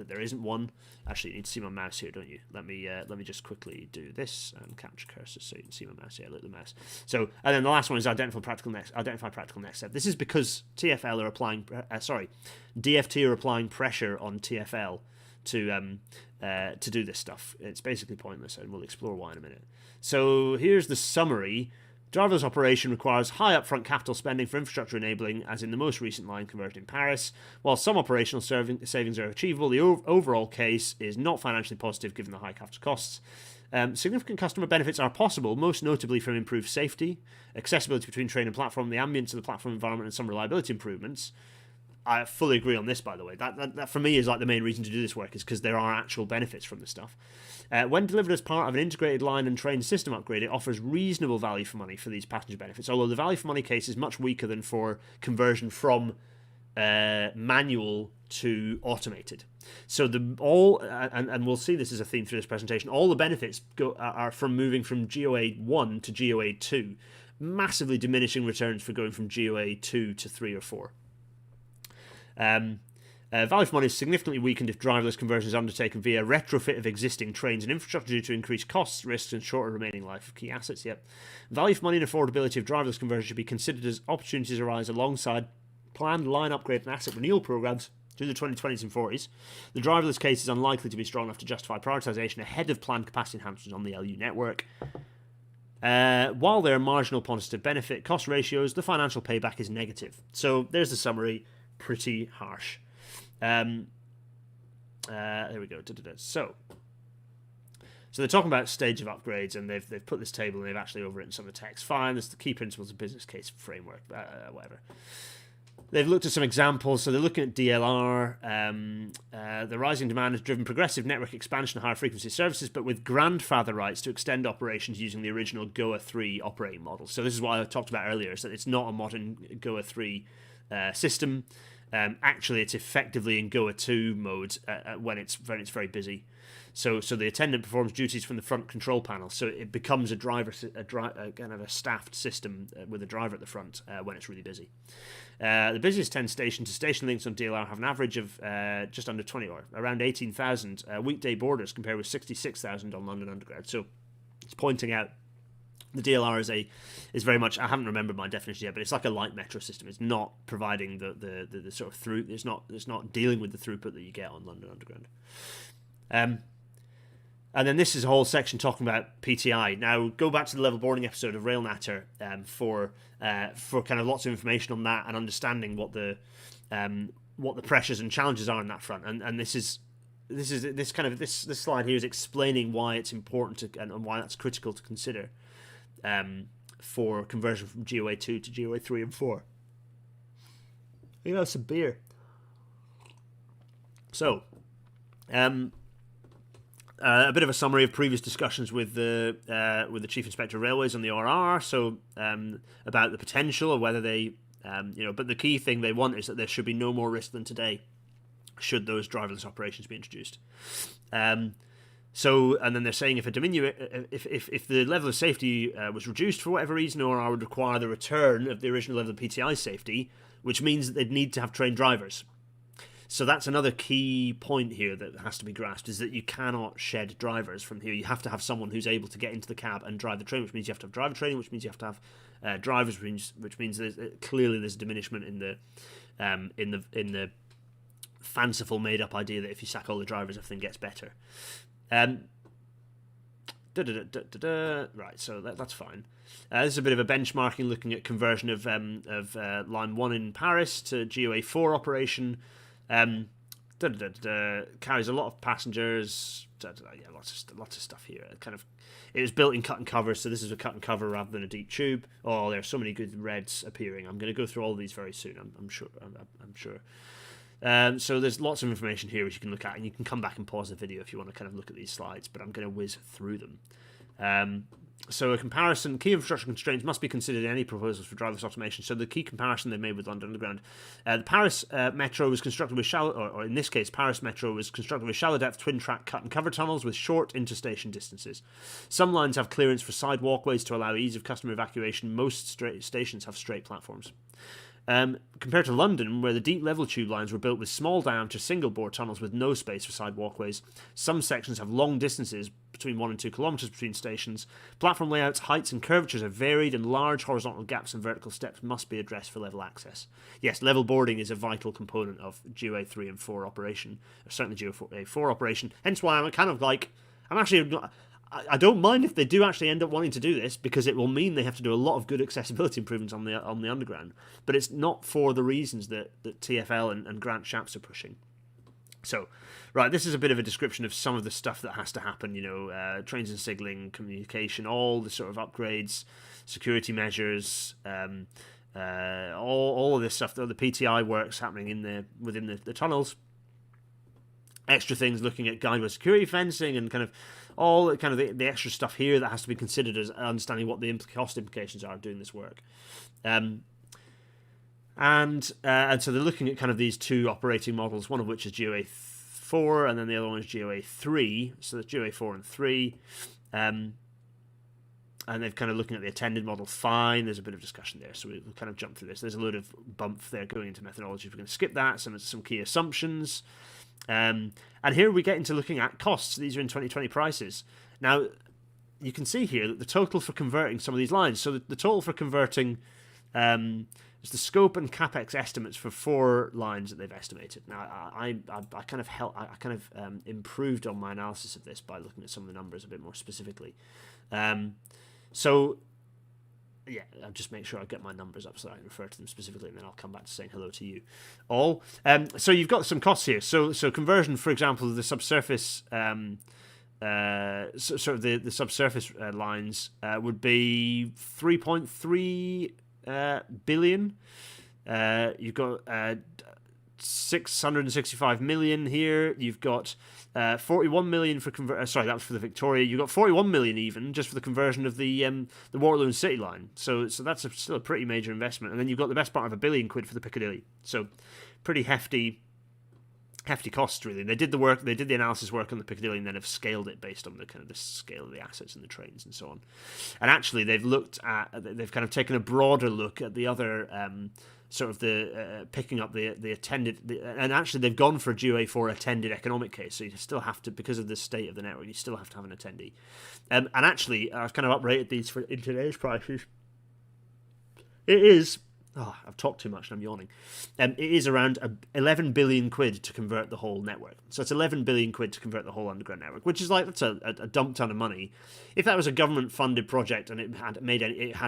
Speaker 1: there isn't one. Actually, you need to see my mouse here, don't you? Let me just quickly do this and capture cursor so you can see my mouse here. Look at the mouse. So, and then the last one is identify practical next step. This is because DFT are applying pressure on TfL to do this stuff. It's basically pointless, and we'll explore why in a minute. So here's the summary. Driverless operation requires high upfront capital spending for infrastructure enabling, as in the most recent line converted in Paris. While some operational savings are achievable, the overall case is not financially positive given the high capital costs. Significant customer benefits are possible, most notably from improved safety, accessibility between train and platform, the ambience of the platform environment, and some reliability improvements. I fully agree on this, by the way. That for me is like the main reason to do this work, is because there are actual benefits from this stuff. When delivered as part of an integrated line and train system upgrade, it offers reasonable value for money for these passenger benefits, although the value for money case is much weaker than for conversion from manual to automated. So and we'll see this as a theme through this presentation, all the benefits are from moving from GOA 1 to GOA 2, massively diminishing returns for going from GOA 2 to 3 or 4. Value for money is significantly weakened if driverless conversion is undertaken via retrofit of existing trains and infrastructure due to increased costs, risks, and shorter remaining life of key assets. Yep. Value for money and affordability of driverless conversion should be considered as opportunities arise alongside planned line upgrade and asset renewal programs through the 2020s and 40s. The driverless case is unlikely to be strong enough to justify prioritisation ahead of planned capacity enhancements on the LU network. While there are marginal positive benefit cost ratios, the financial payback is negative. So there's the summary. Pretty harsh. There we go. So they're talking about stage of upgrades, and they've put this table and they've actually overwritten some of the text. Fine, this is the key principles of business case framework, whatever. They've looked at some examples, so they're looking at DLR. The rising demand has driven progressive network expansion of higher frequency services, but with grandfather rights to extend operations using the original GOA 3 operating model. So this is what I talked about earlier, is that it's not a modern GOA 3 system. Actually, it's effectively in GOA 2 mode when it's very busy. So the attendant performs duties from the front control panel. So it becomes a kind of a staffed system with a driver at the front when it's really busy. The busiest 10 station-to-station links on DLR have an average of just under 20, or around 18,000 weekday boarders, compared with 66,000 on London Underground. So it's pointing out the DLR is very much, I haven't remembered my definition yet, but it's like a light metro system. It's not providing the sort of through. It's not dealing with the throughput that you get on London Underground. And then this is a whole section talking about PTI. Now go back to the level boarding episode of Railnatter for kind of lots of information on that and understanding what the pressures and challenges are on that front. And this slide here is explaining why it's important and why that's critical to consider. For conversion from GOA 2 to GOA 3 and 4. You know, some beer. So, a bit of a summary of previous discussions with the Chief Inspector of Railways on the ORR. So, about the potential, or whether they, but the key thing they want is that there should be no more risk than today, should those driverless operations be introduced. So, and then they're saying if the level of safety was reduced for whatever reason, or I would require the return of the original level of PTI safety, which means that they'd need to have trained drivers. So that's another key point here that has to be grasped, is that you cannot shed drivers from here. You have to have someone who's able to get into the cab and drive the train, which means you have to have driver training, which means you have to have drivers, which means there's a diminishment in the fanciful made-up idea that if you sack all the drivers, everything gets better. Right, so that's fine. This is a bit of a benchmarking, looking at conversion of line 1 in Paris to GOA 4 operation. Carries a lot of passengers. Lots of stuff here. It was built in cut and cover, so this is a cut and cover rather than a deep tube. Oh, there are so many good reds appearing. I'm going to go through all of these very soon. I'm sure. So there's lots of information here which you can look at, and you can come back and pause the video if you want to kind of look at these slides, but I'm going to whiz through them. So a comparison, key infrastructure constraints must be considered in any proposals for driverless automation. So the key comparison they made with London Underground, the Paris Metro was constructed with shallow, or in this case, Paris Metro was constructed with shallow depth twin track cut and cover tunnels with short interstation distances. Some lines have clearance for side walkways to allow ease of customer evacuation. Most stations have straight platforms. Compared to London, where the deep level tube lines were built with small diameter single bore tunnels with no space for side walkways, some sections have long distances between 1 and 2 kilometres between stations. Platform layouts, heights and curvatures are varied, and large horizontal gaps and vertical steps must be addressed for level access. Yes, level boarding is a vital component of GOA 3 and 4 operation, or certainly GOA 4 operation, hence why I'm kind of like, I don't mind if they do actually end up wanting to do this, because it will mean they have to do a lot of good accessibility improvements on the underground. But it's not for the reasons that TfL and Grant Shapps are pushing. So, right, this is a bit of a description of some of the stuff that has to happen. Trains and signalling, communication, all the sort of upgrades, security measures. all of this stuff, the PTI works happening within the tunnels. Extra things looking at guideway security fencing and kind of all kind of the extra stuff here that has to be considered as understanding what the cost implications are of doing this work. And so they're looking at kind of these two operating models, one of which is GOA 4 and then the other one is GOA 3. So there's GOA 4 and 3. And they're kind of looking at the attended model. Fine, there's a bit of discussion there, so we'll kind of jump through this. There's a load of bump there going into methodology. We're going to skip that, some key assumptions. And here we get into looking at costs. These are in 2020 prices. Now, you can see here that the total for converting some of these lines, so the total for converting is the scope and capex estimates for 4 lines that they've estimated. Now, I kind of improved on my analysis of this by looking at some of the numbers a bit more specifically. So, yeah, I'll just make sure I get my numbers up so that I can refer to them specifically, and then I'll come back to saying hello to you all. So you've got some costs here. So conversion, for example, of the subsurface, the subsurface lines would be 3.3 billion. You've got 665 million here. You've got 41 million for sorry, that was for the Victoria. You've got 41 million even just for the conversion of the Waterloo and City line. So that's still a pretty major investment. And then you've got the best part of £1 billion for the Piccadilly. So pretty hefty costs really. They did the work, they did the analysis work on the Piccadilly, and then have scaled it based on the kind of the scale of the assets and the trains and so on. And actually, they've kind of taken a broader look at the other sort of the picking up the attended, and actually they've gone for a GOA 4 attended economic case. So you still have to, because of the state of the network, you still have to have an attendee. And actually, I've kind of uprated these in today's prices. It is. Oh, I've talked too much and I'm yawning. It is around 11 billion quid to convert the whole network. So it's 11 billion quid to convert the whole underground network, which is like, that's a dump ton of money. If that was a government funded project and it had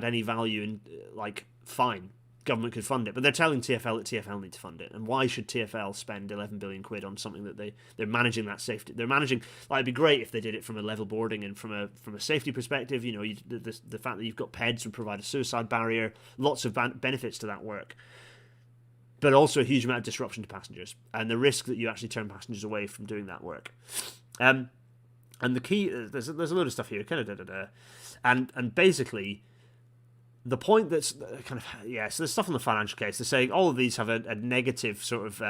Speaker 1: any value, in like, fine, government could fund it. But they're telling TfL that TfL need to fund it. And why should TfL spend 11 billion quid on something that they're managing that safety? They're managing, like, it'd be great if they did it from a level boarding and from a safety perspective. You know, the fact that you've got PEDs would provide a suicide barrier, lots of benefits to that work. But also a huge amount of disruption to passengers and the risk that you actually turn passengers away from doing that work. And the key, there's a load of stuff here, kind of and basically, the point that's kind of, so there's stuff on the financial case. They're saying all of these have a negative sort of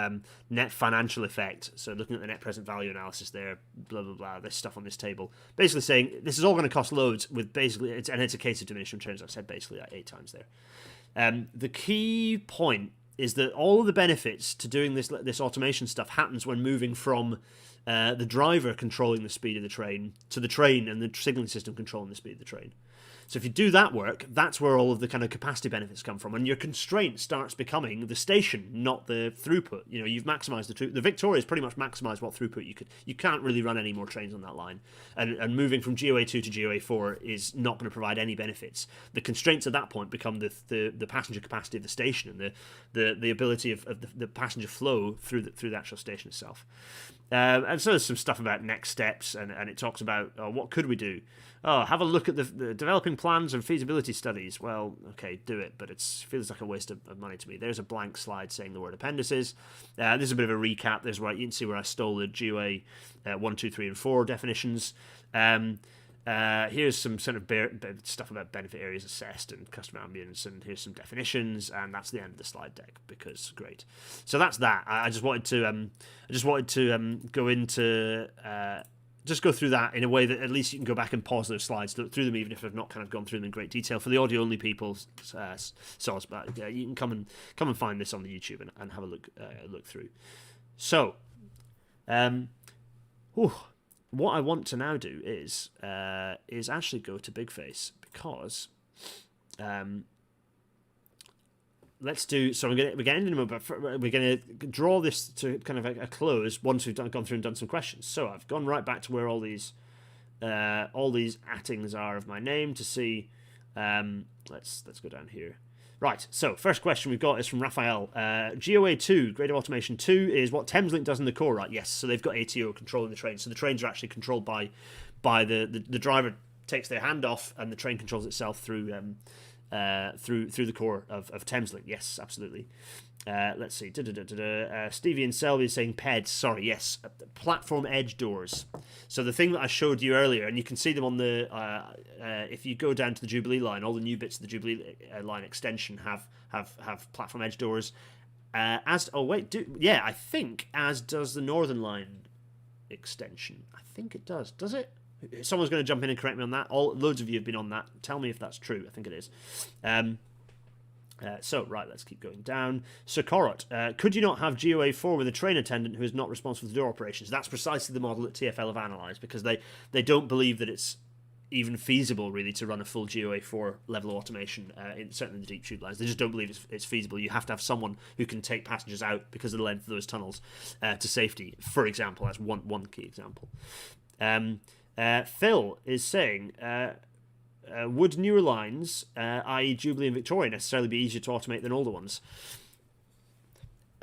Speaker 1: net financial effect. So looking at the net present value analysis there, blah, blah, blah, this stuff on this table. Basically saying this is all going to cost loads with basically, it's a case of diminishing returns. I've said basically like 8 times there. The key point is that all of the benefits to doing this automation stuff happens when moving from the driver controlling the speed of the train to the train and the signalling system controlling the speed of the train. So if you do that work, that's where all of the kind of capacity benefits come from, and your constraint starts becoming the station, not the throughput. You know, you've maximised the Victoria's pretty much maximised what throughput you can't really run any more trains on that line, and moving from GOA 2 to GOA 4 is not going to provide any benefits. The constraints at that point become the passenger capacity of the station and the ability of the passenger flow through the actual station itself. And so there's some stuff about next steps, and it talks about what could we do. Have a look at the developing plans and feasibility studies. Well, okay, do it, but it feels like a waste of money to me. There's a blank slide saying the word appendices. This is a bit of a recap. There's where you can see where I stole the GOA 1, 2, 3, and 4 definitions. Here's some sort of stuff about benefit areas assessed and customer ambience, and here's some definitions, and that's the end of the slide deck because great. So that's that. I just wanted to go into just go through that in a way that at least you can go back and pause those slides, look through them, even if I've not kind of gone through them in great detail. For the audio only people, you can come and find this on the YouTube and have a look through. So, what I want to now do is actually go to Bigface because let's do. So we're going to end in a moment, but we're going to draw this to kind of a close once we've gone through and done some questions. So I've gone right back to where all these attings are of my name to see. Let's go down here. Right, so first question we've got is from Raphael. GOA 2, Grade of Automation 2, is what Thameslink does in the core, right? Yes, so they've got ATO controlling the train. So the trains are actually controlled by the driver takes their hand off and the train controls itself through through the core of Thameslink. Yes, absolutely. Let's see. Stevie and Selby is saying PEDs. Sorry, yes, platform edge doors. So the thing that I showed you earlier, and you can see them on the if you go down to the Jubilee line, all the new bits of the Jubilee line extension have platform edge doors. I think as does the Northern Line extension. I think it does. Does it? Someone's going to jump in and correct me on that. Loads of you have been on that. Tell me if that's true. I think it is. Right, let's keep going down. Sir Corot, could you not have GOA4 with a train attendant who is not responsible for the door operations? That's precisely the model that TfL have analysed, because they don't believe that it's even feasible, really, to run a full GOA4 level of automation, certainly in the deep tube lines. They just don't believe it's feasible. You have to have someone who can take passengers out because of the length of those tunnels to safety, for example. That's one key example. Phil is saying... would newer lines, i.e. Jubilee and Victoria, necessarily be easier to automate than older ones?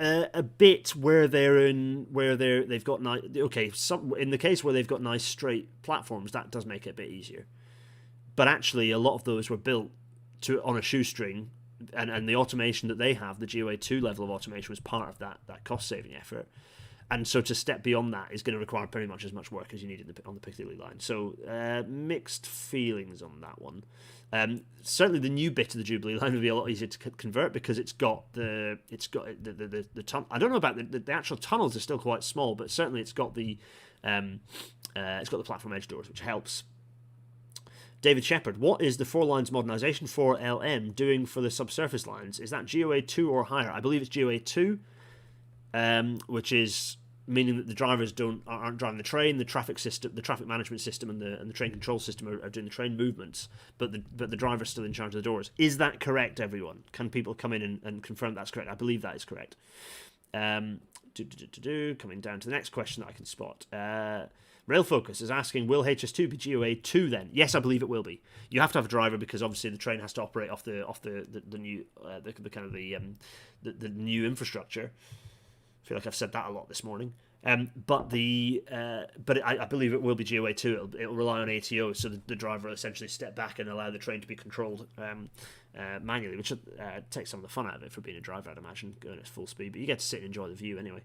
Speaker 1: A bit where they've got nice. Okay, in the case where they've got nice straight platforms, that does make it a bit easier. But actually, a lot of those were built on a shoestring, and the automation that they have, the GOA2 level of automation, was part of that cost saving effort. And so to step beyond that is going to require pretty much as much work as you need on the Piccadilly line. So mixed feelings on that one. Certainly the new bit of the Jubilee line would be a lot easier to convert, because it's got the tunnel. I don't know about the actual tunnels are still quite small, but certainly it's got the platform edge doors, which helps. David Shepherd, what is the 4 lines modernisation for LM doing for the subsurface lines? Is that GOA2 or higher? I believe it's GOA2, which is meaning that the drivers aren't driving the train. The traffic system, the traffic management system, and the train control system are doing the train movements, but the driver's still in charge of the doors. Is that correct, everyone? Can people come in and confirm that's correct? I believe that is correct. Coming down to the next question that I can spot. Rail Focus is asking, will HS2 be GOA2 then? Yes, I believe it will be. You have to have a driver, because obviously the train has to operate off the new the new infrastructure. I feel like I've said that a lot this morning. But I believe it will be GOA2. It'll rely on ATO, so the driver will essentially step back and allow the train to be controlled manually, which takes some of the fun out of it for being a driver, I'd imagine, going at full speed. But you get to sit and enjoy the view anyway.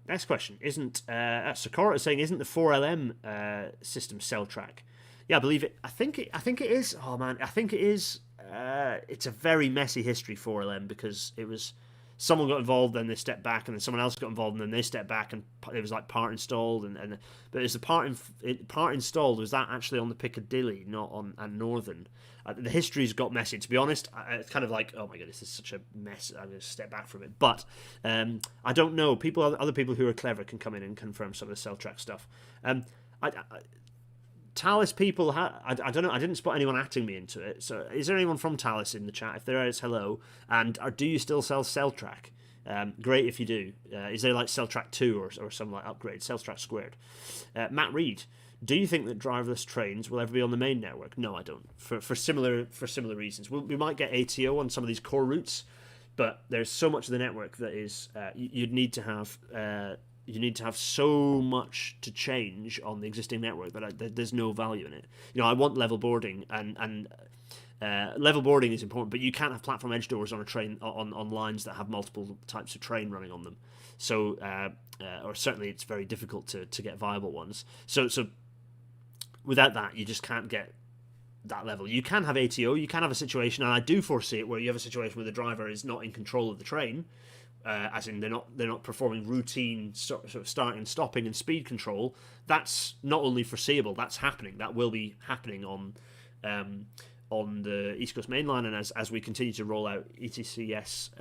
Speaker 1: Next question. Sakura is saying, isn't the 4LM system cell track? Yeah, I believe it. I think it is. Oh man, I think it is. It's a very messy history, 4LM, because it was... Someone got involved, then they stepped back, and then someone else got involved, and then they stepped back, and it was like part installed, but is the part installed, was that actually on the Piccadilly, not on Northern? The history's got messy. To be honest, it's kind of like, oh my god, this is such a mess. I'm going to step back from it. But I don't know. Other people who are clever can come in and confirm some of the cell track stuff. Thales people, I don't know. I didn't spot anyone acting me into it. So, is there anyone from Thales in the chat? If there is, hello. And do you still sell CellTrack? Great if you do. Is there like CellTrack 2 or some like upgrade? CellTrack Squared. Matt Reed, do you think that driverless trains will ever be on the main network? No, I don't. For similar reasons. We might get ATO on some of these core routes, but there's so much of the network that is you'd need to have. You need to have so much to change on the existing network that there's no value in it. I want level boarding, and level boarding is important, but you can't have platform edge doors on a train on lines that have multiple types of train running on them. So, or certainly it's very difficult to get viable ones. So without that, you just can't get that level. You can have ATO, you can have a situation, and I do foresee it, where you have a situation where the driver is not in control of the train. As in they're not performing routine sort of starting, stopping, and speed control. That's not only foreseeable, that's happening. That will be happening on the East Coast Main Line, and as we continue to roll out ETCS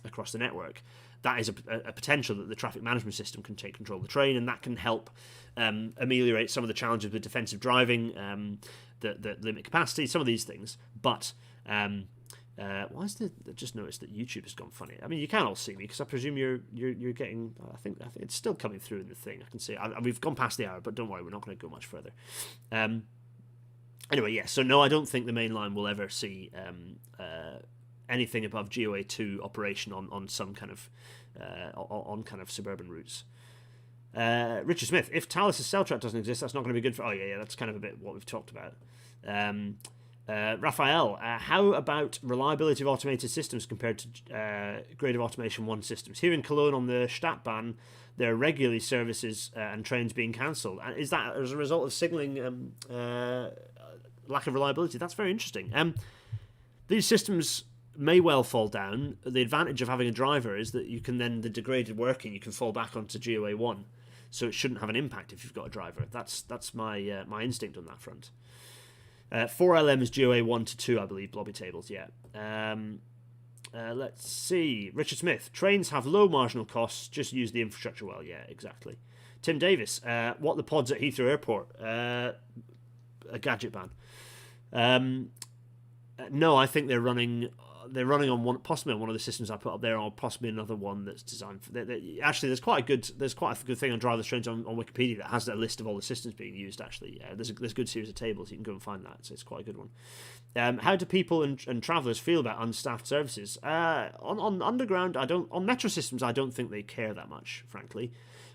Speaker 1: across the network, that is a potential that the traffic management system can take control of the train, and that can help ameliorate some of the challenges with defensive driving, that limit capacity, some of these things. But why is I just noticed that YouTube has gone funny. I mean, you can't all see me, because I presume you're getting. I think it's still coming through in the thing. I can see. We've gone past the hour, but don't worry, we're not going to go much further. Anyway, yeah. So no, I don't think the main line will ever see anything above GOA2 operation on some kind of on kind of suburban routes. Richard Smith, if Thales' cell track doesn't exist, that's not going to be good for. Oh yeah, that's kind of a bit what we've talked about. Raphael, how about reliability of automated systems compared to grade of automation 1 systems? Here in Cologne on the Stadtbahn, there are regularly services and trains being cancelled. Is that as a result of signalling lack of reliability? That's very interesting. These systems may well fall down. The advantage of having a driver is that you can then, the degraded working, you can fall back onto GOA 1. So it shouldn't have an impact if you've got a driver. That's my my instinct on that front. 4LM is GOA 1 to 2, I believe, lobby tables, yeah. Let's see. Richard Smith, trains have low marginal costs, just use the infrastructure well. Yeah, exactly. Tim Davis, what the pods at Heathrow Airport? A gadget ban. No, I think they're running on one, possibly on one of the systems I put up there, or possibly another one that's designed for. Actually, there's quite a good thing on driverless trains on Wikipedia that has a list of all the systems being used. Actually, there's a good series of tables. You can go and find that. So it's quite a good one. How do people and travellers feel about unstaffed services? On underground, on metro systems, I don't think they care that much, frankly.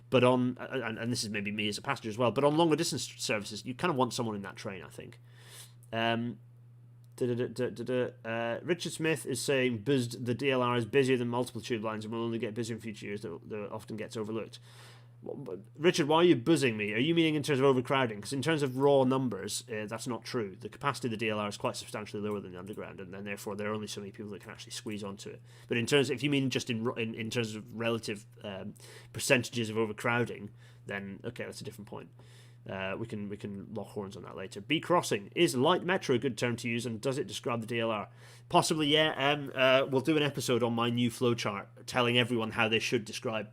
Speaker 1: But on and this is maybe me as a passenger as well. But on longer distance services, you kind of want someone in that train, I think. Richard Smith is saying buzzed the DLR is busier than multiple tube lines and will only get busier in future years. That often gets overlooked. Richard, why are you buzzing me? Are you meaning in terms of overcrowding? Because in terms of raw numbers, that's not true. The capacity of the DLR is quite substantially lower than the underground, and then therefore there are only so many people that can actually squeeze onto it. But in terms, if you mean just in terms of relative percentages of overcrowding, then okay, that's a different point. We can lock horns on that later. B crossing, is light metro a good term to use, and does it describe the DLR? Possibly, yeah. We'll do an episode on my new flowchart telling everyone how they should describe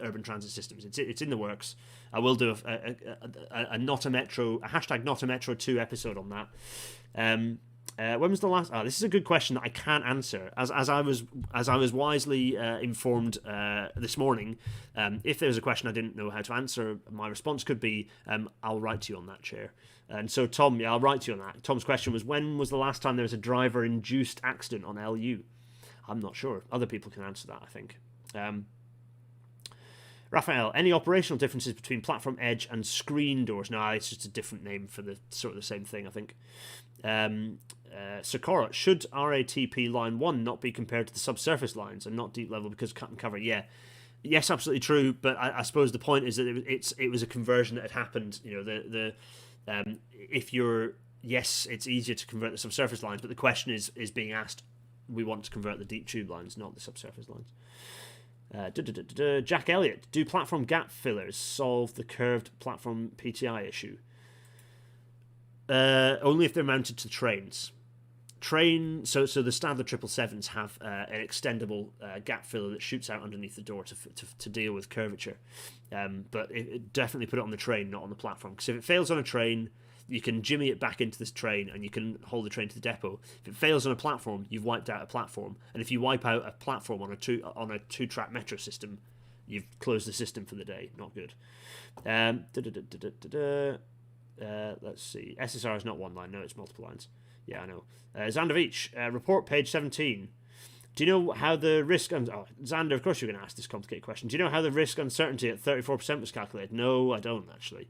Speaker 1: urban transit systems. It's in the works. I will do a not a metro, a hashtag not a metro 2 episode on that. When was the last? This is a good question that I can't answer. As I was wisely informed this morning, if there was a question I didn't know how to answer, my response could be, "I'll write to you on that, Chair." And so, Tom, yeah, I'll write to you on that. Tom's question was, when was the last time there was a driver-induced accident on LU? I'm not sure. Other people can answer that, I think. Raphael, any operational differences between platform edge and screen doors? No, it's just a different name for the sort of the same thing, I think. Sakura, should RATP line 1 not be compared to the subsurface lines and not deep level because cut and cover? Yeah, yes, absolutely true. But I suppose the point is that it was a conversion that had happened. You know, if you're, yes, it's easier to convert the subsurface lines, but the question is being asked. We want to convert the deep tube lines, not the subsurface lines. Jack Elliott, do platform gap fillers solve the curved platform PTI issue? Only if they're mounted to trains. So the standard 777s have an extendable gap filler that shoots out underneath the door to deal with curvature. But it definitely put it on the train, not on the platform. Because if it fails on a train, you can jimmy it back into this train and you can hold the train to the depot. If it fails on a platform, you've wiped out a platform. And if you wipe out a platform on a two-track metro system, you've closed the system for the day. Not good. Let's see. SSR is not one line. No, it's multiple lines. Yeah, I know. Zandovic, report page 17. Do you know how the risk... Xander, of course you're going to ask this complicated question. Do you know how the risk uncertainty at 34% was calculated? No, I don't, actually.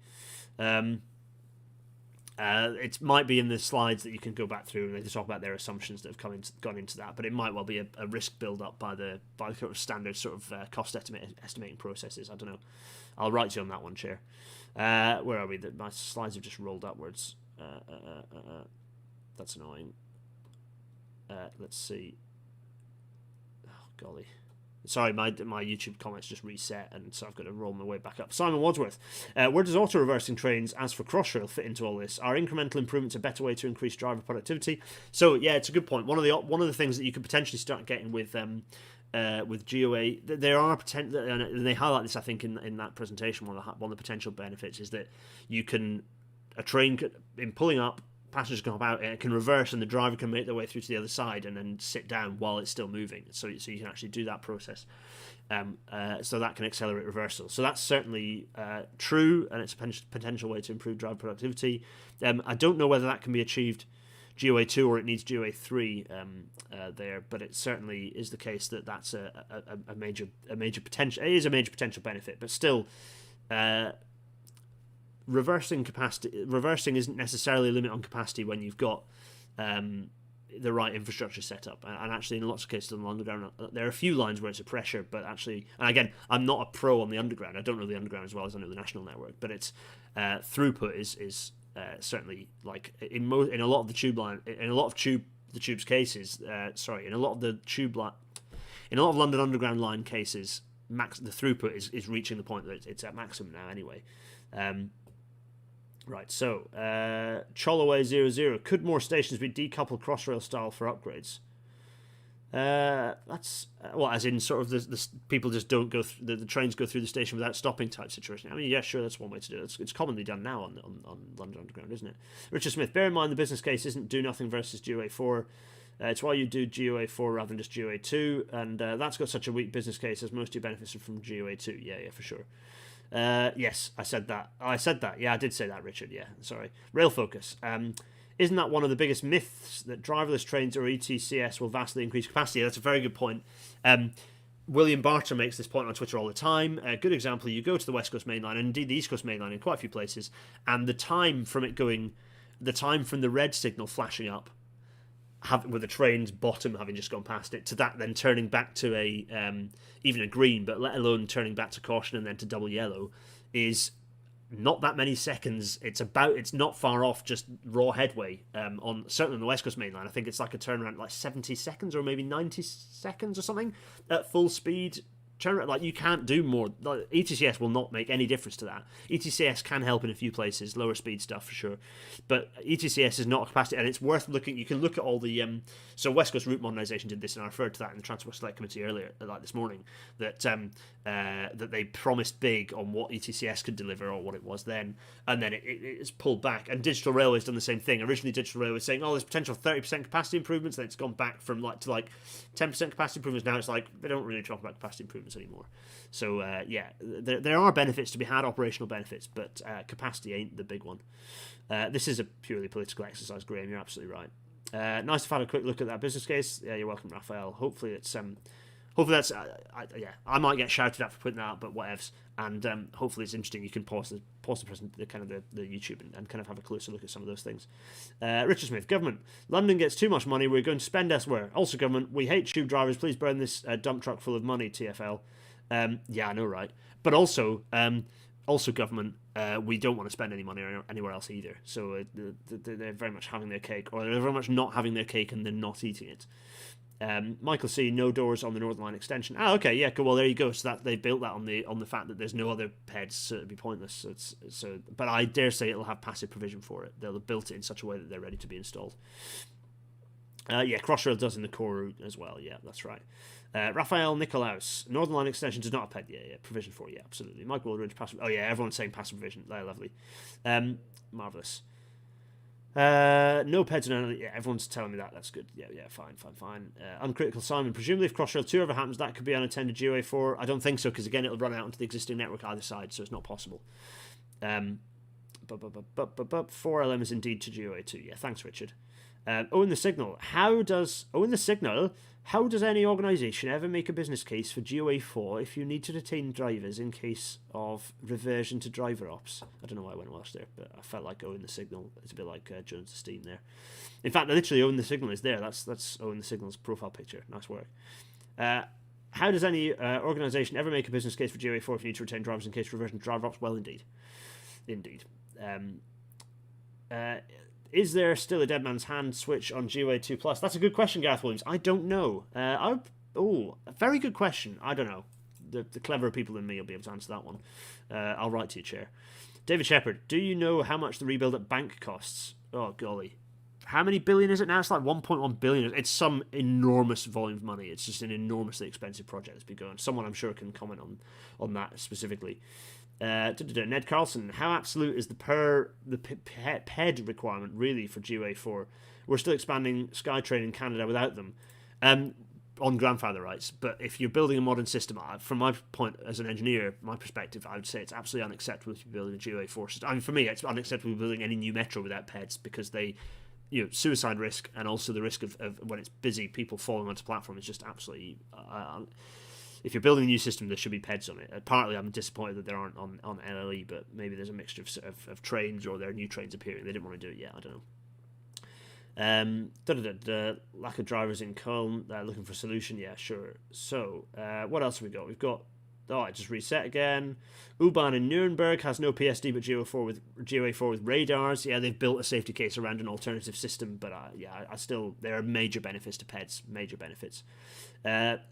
Speaker 1: It might be in the slides that you can go back through and they talk about their assumptions that have gone into that, but it might well be a risk build up by the sort of standard sort of cost estimating processes. I don't know. I'll write to you on that one, Chair. Where are we? My slides have just rolled upwards. That's annoying. Let's see. Oh golly. Sorry, my YouTube comments just reset, and so I've got to roll my way back up. Simon Wadsworth, where does auto-reversing trains as for Crossrail fit into all this? Are incremental improvements a better way to increase driver productivity? So, yeah, it's a good point. One of the things that you could potentially start getting with GOA, there are potential, and they highlight this, I think, in that presentation. One of the potential benefits is that a train in pulling up, passengers can hop out and it can reverse and the driver can make their way through to the other side and then sit down while it's still moving, so you can actually do that process, so that can accelerate reversal. So that's certainly true, and it's a potential way to improve driver productivity. I don't know whether that can be achieved GOA 2 or it needs GOA 3 there, but it certainly is the case that that's a major potential. It is a major potential benefit, but still reversing isn't necessarily a limit on capacity when you've got the right infrastructure set up. And actually, in lots of cases on the underground, there are a few lines where it's a pressure, but actually, and again, I'm not a pro on the underground. I don't know the underground as well as I know the national network, but its throughput is certainly like in a lot of the tube line, in a lot of the tube's cases. In a lot of the in a lot of London Underground line cases, the throughput is reaching the point that it's at maximum now anyway. Right, so Cholaway00, could more stations be decoupled crossrail style for upgrades? That's well, as in sort of the people just don't go the trains go through the station without stopping type situation. I mean, yeah, sure, that's one way to do it. It's commonly done now on London Underground, isn't it? Richard Smith, bear in mind the business case isn't do nothing versus GOA4. It's why you do GOA4 rather than just GOA2, and that's got such a weak business case as most of you benefits from GOA2. Yeah, for sure. Yes, I said that. Yeah, I did say that, Richard. Yeah, sorry. Rail focus. Isn't that one of the biggest myths that driverless trains or ETCS will vastly increase capacity? That's a very good point. William Barter makes this point on Twitter all the time. A good example, you go to the West Coast Main Line, and indeed the East Coast Main Line in quite a few places, and the time from the red signal flashing up, with the train's bottom having just gone past it, to that then turning back to even a green, but let alone turning back to caution and then to double yellow, is not that many seconds. It's not far off just raw headway certainly on the West Coast Main Line. I think it's like a turnaround like 70 seconds or maybe 90 seconds or something at full speed. Like, you can't do more. Like, ETCS will not make any difference to that. ETCS can help in a few places, lower speed stuff for sure, but ETCS is not a capacity, and it's worth looking. You can look at all the so West Coast Route Modernisation did this, and I referred to that in the Transport Select Committee earlier, like this morning, that that they promised big on what ETCS could deliver or what it was then, and then it's pulled back. And Digital Railway's done the same thing. Originally, Digital Railway was saying, "Oh, there's potential 30% capacity improvements," then it's gone back from to 10% capacity improvements. Now it's like they don't really talk about capacity improvements anymore. So there are benefits to be had, operational benefits, but capacity ain't the big one. This is a purely political exercise, Graham. You're absolutely right. Nice to have a quick look at that business case. Yeah, you're welcome, Raphael. Hopefully that's I might get shouted at for putting that out, but whatevs. And hopefully it's interesting. You can pause the YouTube and kind of have a closer look at some of those things. Richard Smith, government, London gets too much money. We're going to spend elsewhere. Also, government, we hate tube drivers. Please burn this dump truck full of money. TFL. Yeah, I know, right? But also government, we don't want to spend any money anywhere else either. So they're very much having their cake, or they're very much not having their cake and then not eating it. Michael C, no doors on the Northern Line extension. Okay, yeah, cool. Well, there you go. So that they built that on the fact that there's no other PEDs, so it'd be pointless. But I dare say it'll have passive provision for it. They'll have built it in such a way that they're ready to be installed. Yeah, Crossrail does in the core route as well. Yeah, that's right. Raphael Nicolaus, Northern Line extension does not have PED. Yeah, provision for it. Yeah, absolutely. Mike Woolridge, passive. Oh yeah, everyone's saying passive provision. They're lovely. Marvellous. No PEDs and yeah, everyone's telling me that. That's good. Yeah, fine. Uncritical Simon. Presumably, if Crossrail 2 ever happens, that could be unattended GOA4. I don't think so, because again, it'll run out into the existing network either side, so it's not possible. 4LM is indeed to GOA2. Yeah, thanks, Richard. Owen the Signal. How does any organisation ever make a business case for GOA4 if you need to retain drivers in case of reversion to driver ops? I don't know why I went Welsh there, but I felt like Owen the Signal. It's a bit like Jones the Steam there. In fact, literally Owen the Signal is there. That's Owen the Signal's profile picture. Nice work. How does any organisation ever make a business case for GOA4 if you need to retain drivers in case of reversion to driver ops? Well, indeed. Is there still a dead man's hand switch on GOA2 Plus? That's a good question, Gareth Williams. I don't know. A very good question. I don't know. The cleverer people than me will be able to answer that one. I'll write to you, Chair. David Shepherd, do you know how much the rebuild at Bank costs? Oh, golly. How many billion is it now? It's like 1.1 billion. It's some enormous volume of money. It's just an enormously expensive project that's been going. Someone I'm sure can comment on that specifically. Ned Carlson, how absolute is the PED requirement really for GOA4? We're still expanding SkyTrain in Canada without them on grandfather rights, but if you're building a modern system, from my point as an engineer, my perspective, I would say it's absolutely unacceptable to be building a GOA4 system. I mean, for me, it's unacceptable building any new metro without PEDs, because they, suicide risk and also the risk of when it's busy, people falling onto platform is just absolutely if you're building a new system, there should be PEDs on it. Partly, I'm disappointed that there aren't on LLE, but maybe there's a mixture of trains, or there are new trains appearing. They didn't want to do it yet. I don't Lack of drivers in Köln. Looking for a solution. Yeah, sure. So, what else have we got? We've got. Oh, I just reset again. U-Bahn in Nuremberg has no PSD but GOA4 with radars. Yeah, they've built a safety case around an alternative system, but I still, there are major benefits to PEDs. Major benefits.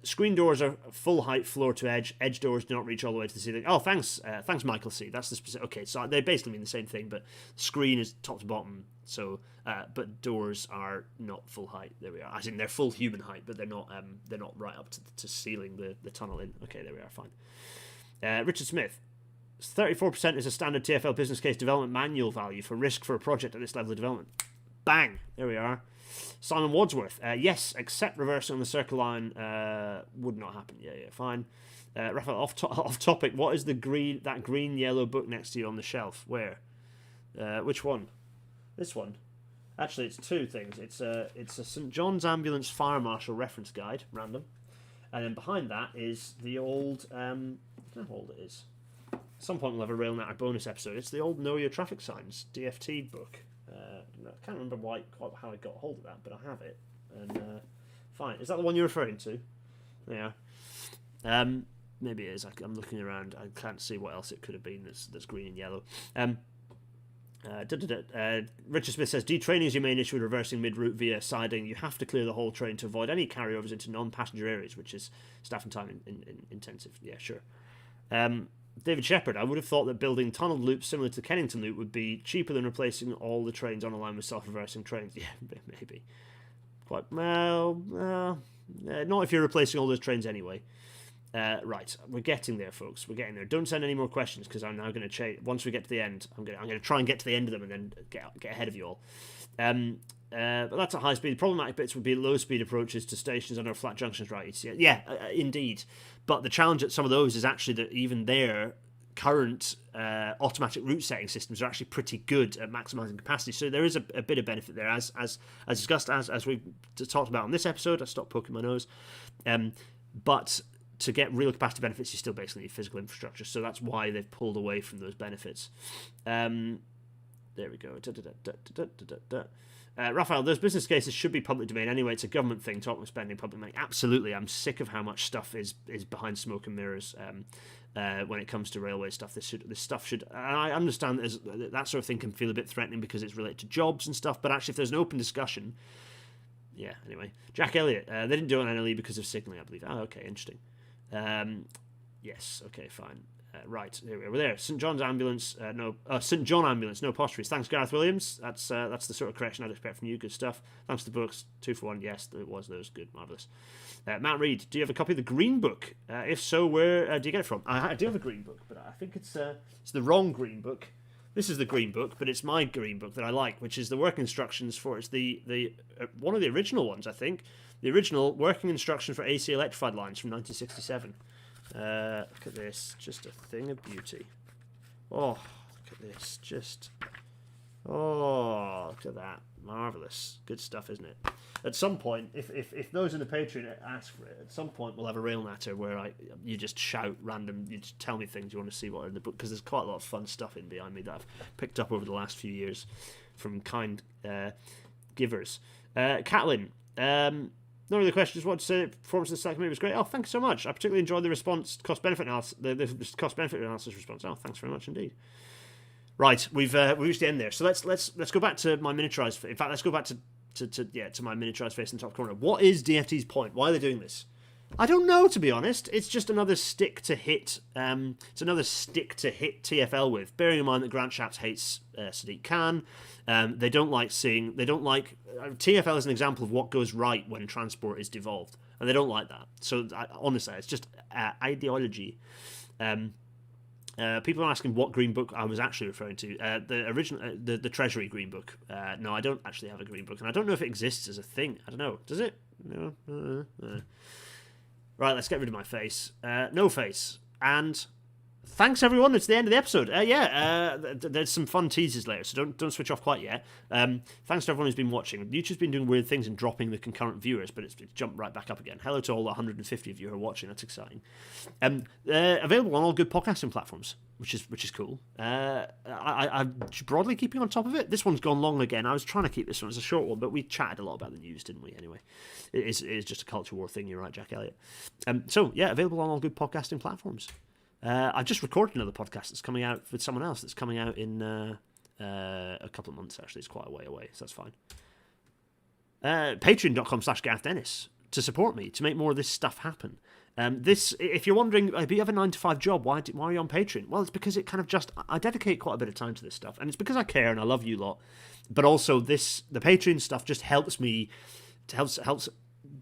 Speaker 1: Screen doors are full height, floor to edge. Edge doors do not reach all the way to the ceiling. Oh, thanks, Michael C. That's the specific. Okay, so they basically mean the same thing, but screen is top to bottom. So, but doors are not full height. There we are. As in, they're full human height, but they're not right up to ceiling the tunnel in. Okay, there we are. Fine. Richard Smith. 34% is a standard TfL business case development manual value for risk for a project at this level of development. Bang! There we are. Simon Wadsworth. Yes, except reversing on the circle line would not happen. Yeah, fine. Raphael, off topic. What is that green yellow book next to you on the shelf? Where? Which one? This one. Actually, it's two things. It's a St John's Ambulance Fire Marshal reference guide, random, and then behind that is the old. I don't know how old it is. At some point we'll have a Rail Natter bonus episode. It's the old Know Your Traffic Signs DFT book. I can't remember how I got hold of that, but I have it. And fine. Is that the one you're referring to? Yeah. Maybe it is. I'm looking around. I can't see what else it could have been that's green and yellow. Richard Smith says, detraining is your main issue with reversing mid-route via siding. You have to clear the whole train to avoid any carryovers into non-passenger areas, which is staff and time intensive. Yeah, sure. David Shepherd, I would have thought that building tunnelled loops similar to the Kennington loop would be cheaper than replacing all the trains on a line with self-reversing trains. Yeah, maybe. Quite well, not if you're replacing all those trains anyway. Right, we're getting there, folks. We're getting there. Don't send any more questions because I'm now going to change. Once we get to the end, I'm going to try and get to the end of them and then get ahead of you all. But that's at high speed. Problematic bits would be low speed approaches to stations under flat junctions, right? Yeah, indeed. But the challenge at some of those is actually that even their current automatic route setting systems are actually pretty good at maximising capacity. So there is a bit of benefit there, as discussed, as we talked about on this episode. I stopped poking my nose, but to get real capacity benefits, you still basically need physical infrastructure. So that's why they've pulled away from those benefits. There we go. Raphael, those business cases should be public domain anyway. It's a government thing, talking spending public money. Absolutely. I'm sick of how much stuff is behind smoke and mirrors when it comes to railway stuff. This stuff should... I understand that sort of thing can feel a bit threatening because it's related to jobs and stuff, but actually if there's an open discussion... Yeah, anyway. Jack Elliott, they didn't do it on NLE because of signalling, I believe. Oh, okay, interesting. Yes, okay, fine. Right, here we are. We're there. St John's Ambulance, St John Ambulance, no apostrophes. Thanks, Gareth Williams. That's the sort of correction I'd expect from you. Good stuff. Thanks to the books. 2 for 1. Yes, it was those. Good, marvellous. Matt Reed, do you have a copy of the Green Book? If so, where do you get it from? I do have a Green Book, but I think it's the wrong Green Book. This is the Green Book, but it's my Green Book that I like, which is the working instructions for... It's the one of the original ones, I think. The original working instruction for AC electrified lines from 1967. Look at this. Just a thing of beauty. Oh, look at this. Just... Oh, look at that. Marvellous. Good stuff, isn't it? At some point, if those in the Patreon ask for it, at some point we'll have a Rail Natter where you just shout random, you just tell me things you want to see what are in the book, because there's quite a lot of fun stuff in behind me that I've picked up over the last few years from kind givers. Catlin, no other questions. What to say? Performance of the second movie was great. Oh, thanks so much. I particularly enjoyed the response, cost-benefit analysis, the cost-benefit analysis response. Oh, thanks very much indeed. Right, we've reached the end there. So let's go back to my miniaturized. In fact, let's go back to my miniaturized face in the top corner. What is DFT's point? Why are they doing this? I don't know, to be honest. It's just another stick to hit. It's another stick to hit TfL with. Bearing in mind that Grant Shapps hates Sadiq Khan. They don't like seeing. They don't like. TfL is an example of what goes right when transport is devolved, and they don't like that. So honestly, it's just ideology. People are asking what Green Book I was actually referring to. The original, the Treasury Green Book. No, I don't actually have a Green Book, and I don't know if it exists as a thing. I don't know. Does it? No. Right, let's get rid of my face. No face. And Thanks everyone. It's the end of the episode. There's some fun teasers later, so don't switch off quite yet. Thanks to everyone who's been watching. YouTube's been doing weird things and dropping the concurrent viewers, but it's jumped right back up again. Hello to all the 150 of you who are watching. That's exciting. Available on all good podcasting platforms, which is cool. I'm broadly keeping on top of it. This one's gone long again. I was trying to keep this one as a short one, but we chatted a lot about the news, didn't we? Anyway, it is just a culture war thing. You're right, Jack Elliott. Available on all good podcasting platforms. I've just recorded another podcast that's coming out with someone else. That's coming out in a couple of months, actually. It's quite a way away, so that's fine. Patreon.com/GarethDennis to support me, to make more of this stuff happen. If you're wondering, if you have a 9-to-5 job, why are you on Patreon? Well, it's because it kind of I dedicate quite a bit of time to this stuff, and it's because I care and I love you lot. But also, the Patreon stuff just helps me, helps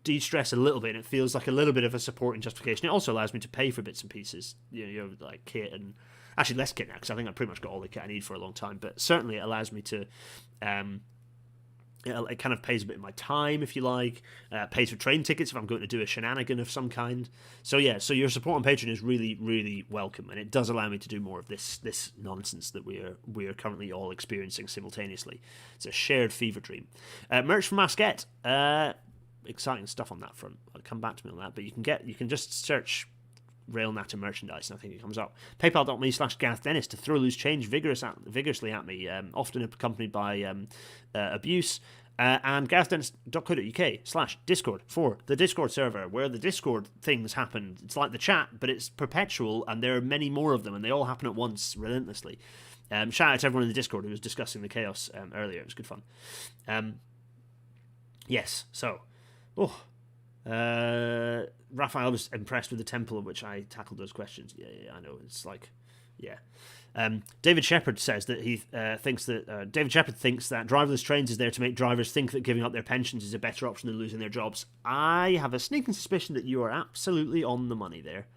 Speaker 1: de-stress a little bit, and it feels like a little bit of a support and justification. It also allows me to pay for bits and pieces, like kit, and actually less kit now, because I think I've pretty much got all the kit I need for a long time, but certainly it allows me to it kind of pays a bit of my time, if you like, pays for train tickets if I'm going to do a shenanigan of some kind. So your support on Patreon is really, really welcome, and it does allow me to do more of this nonsense that we are currently all experiencing simultaneously. It's a shared fever dream. Merch from Masquette. Exciting stuff on that front. I'll come back to me on that, but you can just search Railnatter merchandise and I think it comes up. PayPal.me/GarethDennis to throw loose change vigorously at me, often accompanied by abuse. And GarethDennis.co.uk/Discord for the Discord server, where the Discord things happen. It's like the chat, but it's perpetual, and there are many more of them, and they all happen at once, relentlessly. Shout out to everyone in the Discord who was discussing the chaos earlier. It was good fun. Yes, so... Raphael was impressed with the temple in which I tackled those questions. Yeah, I know. It's like, yeah. David Shepard says that he thinks that David Shepard thinks that driverless trains is there to make drivers think that giving up their pensions is a better option than losing their jobs. I have a sneaking suspicion that you are absolutely on the money there.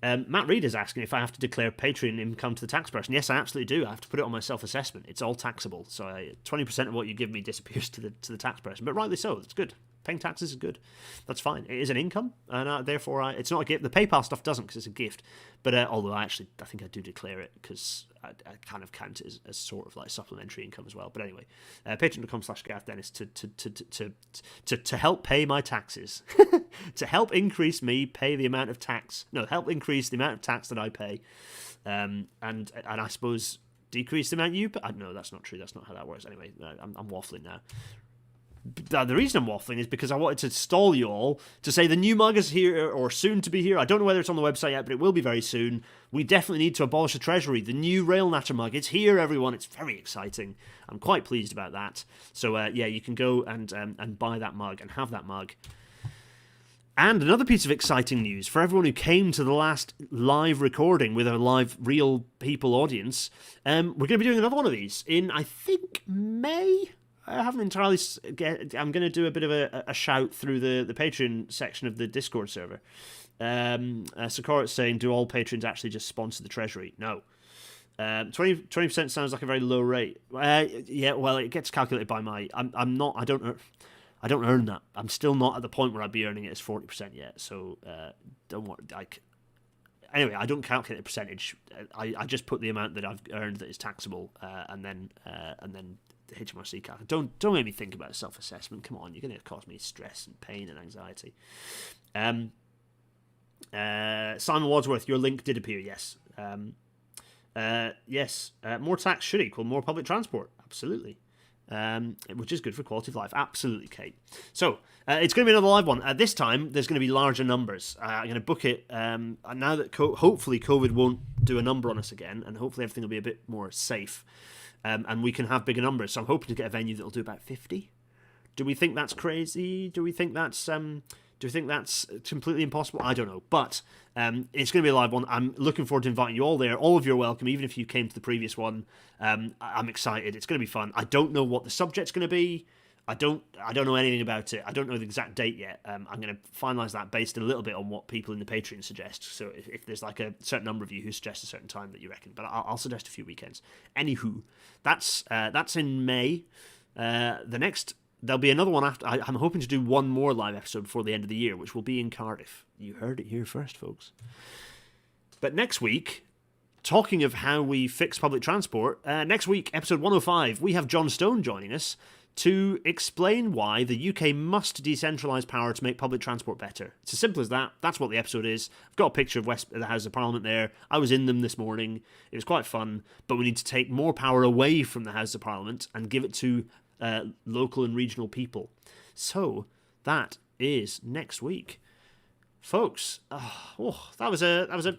Speaker 1: Matt Reed is asking if I have to declare Patreon income to the tax person. Yes, I absolutely do. I have to put it on my self-assessment. It's all taxable, so 20% of what you give me disappears to the tax person. But rightly so. It's good. Paying taxes is good. That's fine. It is an income, and therefore it's not a gift. The PayPal stuff doesn't, because it's a gift. But although I think I do declare it, because I kind of count it as sort of like supplementary income as well. But anyway, patreon.com/GarethDennis to help pay my taxes, to help increase me pay the amount of tax. No, help increase the amount of tax that I pay, and I suppose decrease the amount you pay. No, that's not true. That's not how that works. Anyway, I'm waffling now. The reason I'm waffling is because I wanted to stall you all to say the new mug is here, or soon to be here. I don't know whether it's on the website yet, but it will be very soon. We definitely need to abolish the Treasury. The new Railnatter mug, it's here, everyone. It's very exciting. I'm quite pleased about that. So you can go and buy that mug and have that mug. And another piece of exciting news for everyone who came to the last live recording with a live real people audience. We're going to be doing another one of these in, I think, May. I haven't entirely... I'm going to do a bit of a shout through the Patreon section of the Discord server. Sakura's saying, do all patrons actually just sponsor the Treasury? No. 20% sounds like a very low rate. Yeah, well, it gets calculated by my... I don't earn that. I'm still not at the point where I'd be earning it as 40% yet, so don't worry. Anyway, I don't calculate the percentage. I just put the amount that I've earned that is taxable, and then the HMRC calc. Don't make me think about self-assessment. Come on, you're going to cause me stress and pain and anxiety. Simon Wadsworth, your link did appear. Yes, yes. More tax should equal more public transport. Absolutely. Which is good for quality of life. Absolutely, Kate. So, it's going to be another live one. This time, there's going to be larger numbers. I'm going to book it now that hopefully COVID won't do a number on us again, and hopefully everything will be a bit more safe, and we can have bigger numbers. So I'm hoping to get a venue that will do about 50. Do we think that's crazy? Do we think that's completely impossible? I don't know. But it's going to be a live one. I'm looking forward to inviting you all there. All of you are welcome, even if you came to the previous one. I'm excited. It's going to be fun. I don't know what the subject's going to be. I don't know anything about it. I don't know the exact date yet. I'm going to finalise that based a little bit on what people in the Patreon suggest. So if there's like a certain number of you who suggest a certain time that you reckon, but I'll suggest a few weekends. Anywho, that's in May. There'll be another one after. I'm hoping to do one more live episode before the end of the year, which will be in Cardiff. You heard it here first, folks. But next week, talking of how we fix public transport, next week, episode 105, we have John Stone joining us to explain why the UK must decentralise power to make public transport better. It's as simple as that. That's what the episode is. I've got a picture of the House of Parliament there. I was in them this morning. It was quite fun, but we need to take more power away from the House of Parliament and give it to local and regional people. So that is next week, folks. That was a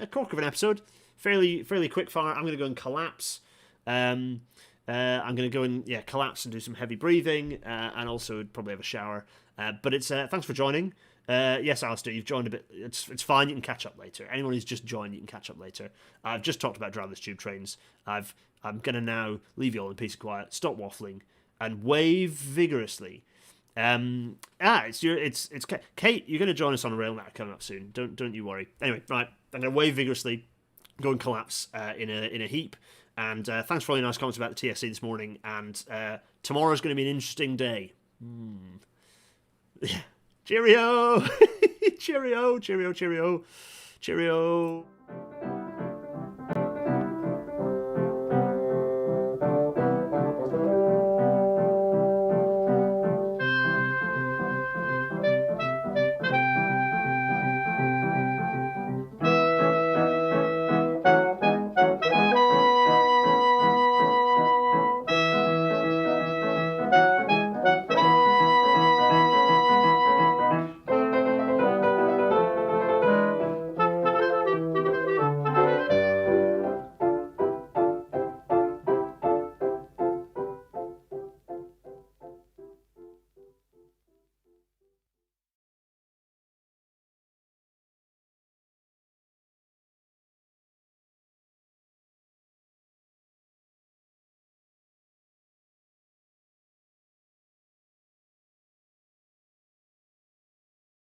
Speaker 1: cork of an episode. Fairly quick fire. I'm going to go and collapse. I'm going to go and collapse and do some heavy breathing, and also probably have a shower. But it's thanks for joining. Yes, Alistair, you've joined a bit. It's fine. You can catch up later. Anyone who's just joined, you can catch up later. I've just talked about driverless tube trains. I'm going to now leave you all in peace and quiet. Stop waffling and wave vigorously. It's Kate. You're going to join us on a rail net coming up soon. Don't you worry. Anyway, right. I'm going to wave vigorously. Go and collapse in a heap. And thanks for all your nice comments about the TSC this morning. And tomorrow's going to be an interesting day. Cheerio! Cheerio! Cheerio! Cheerio! Cheerio!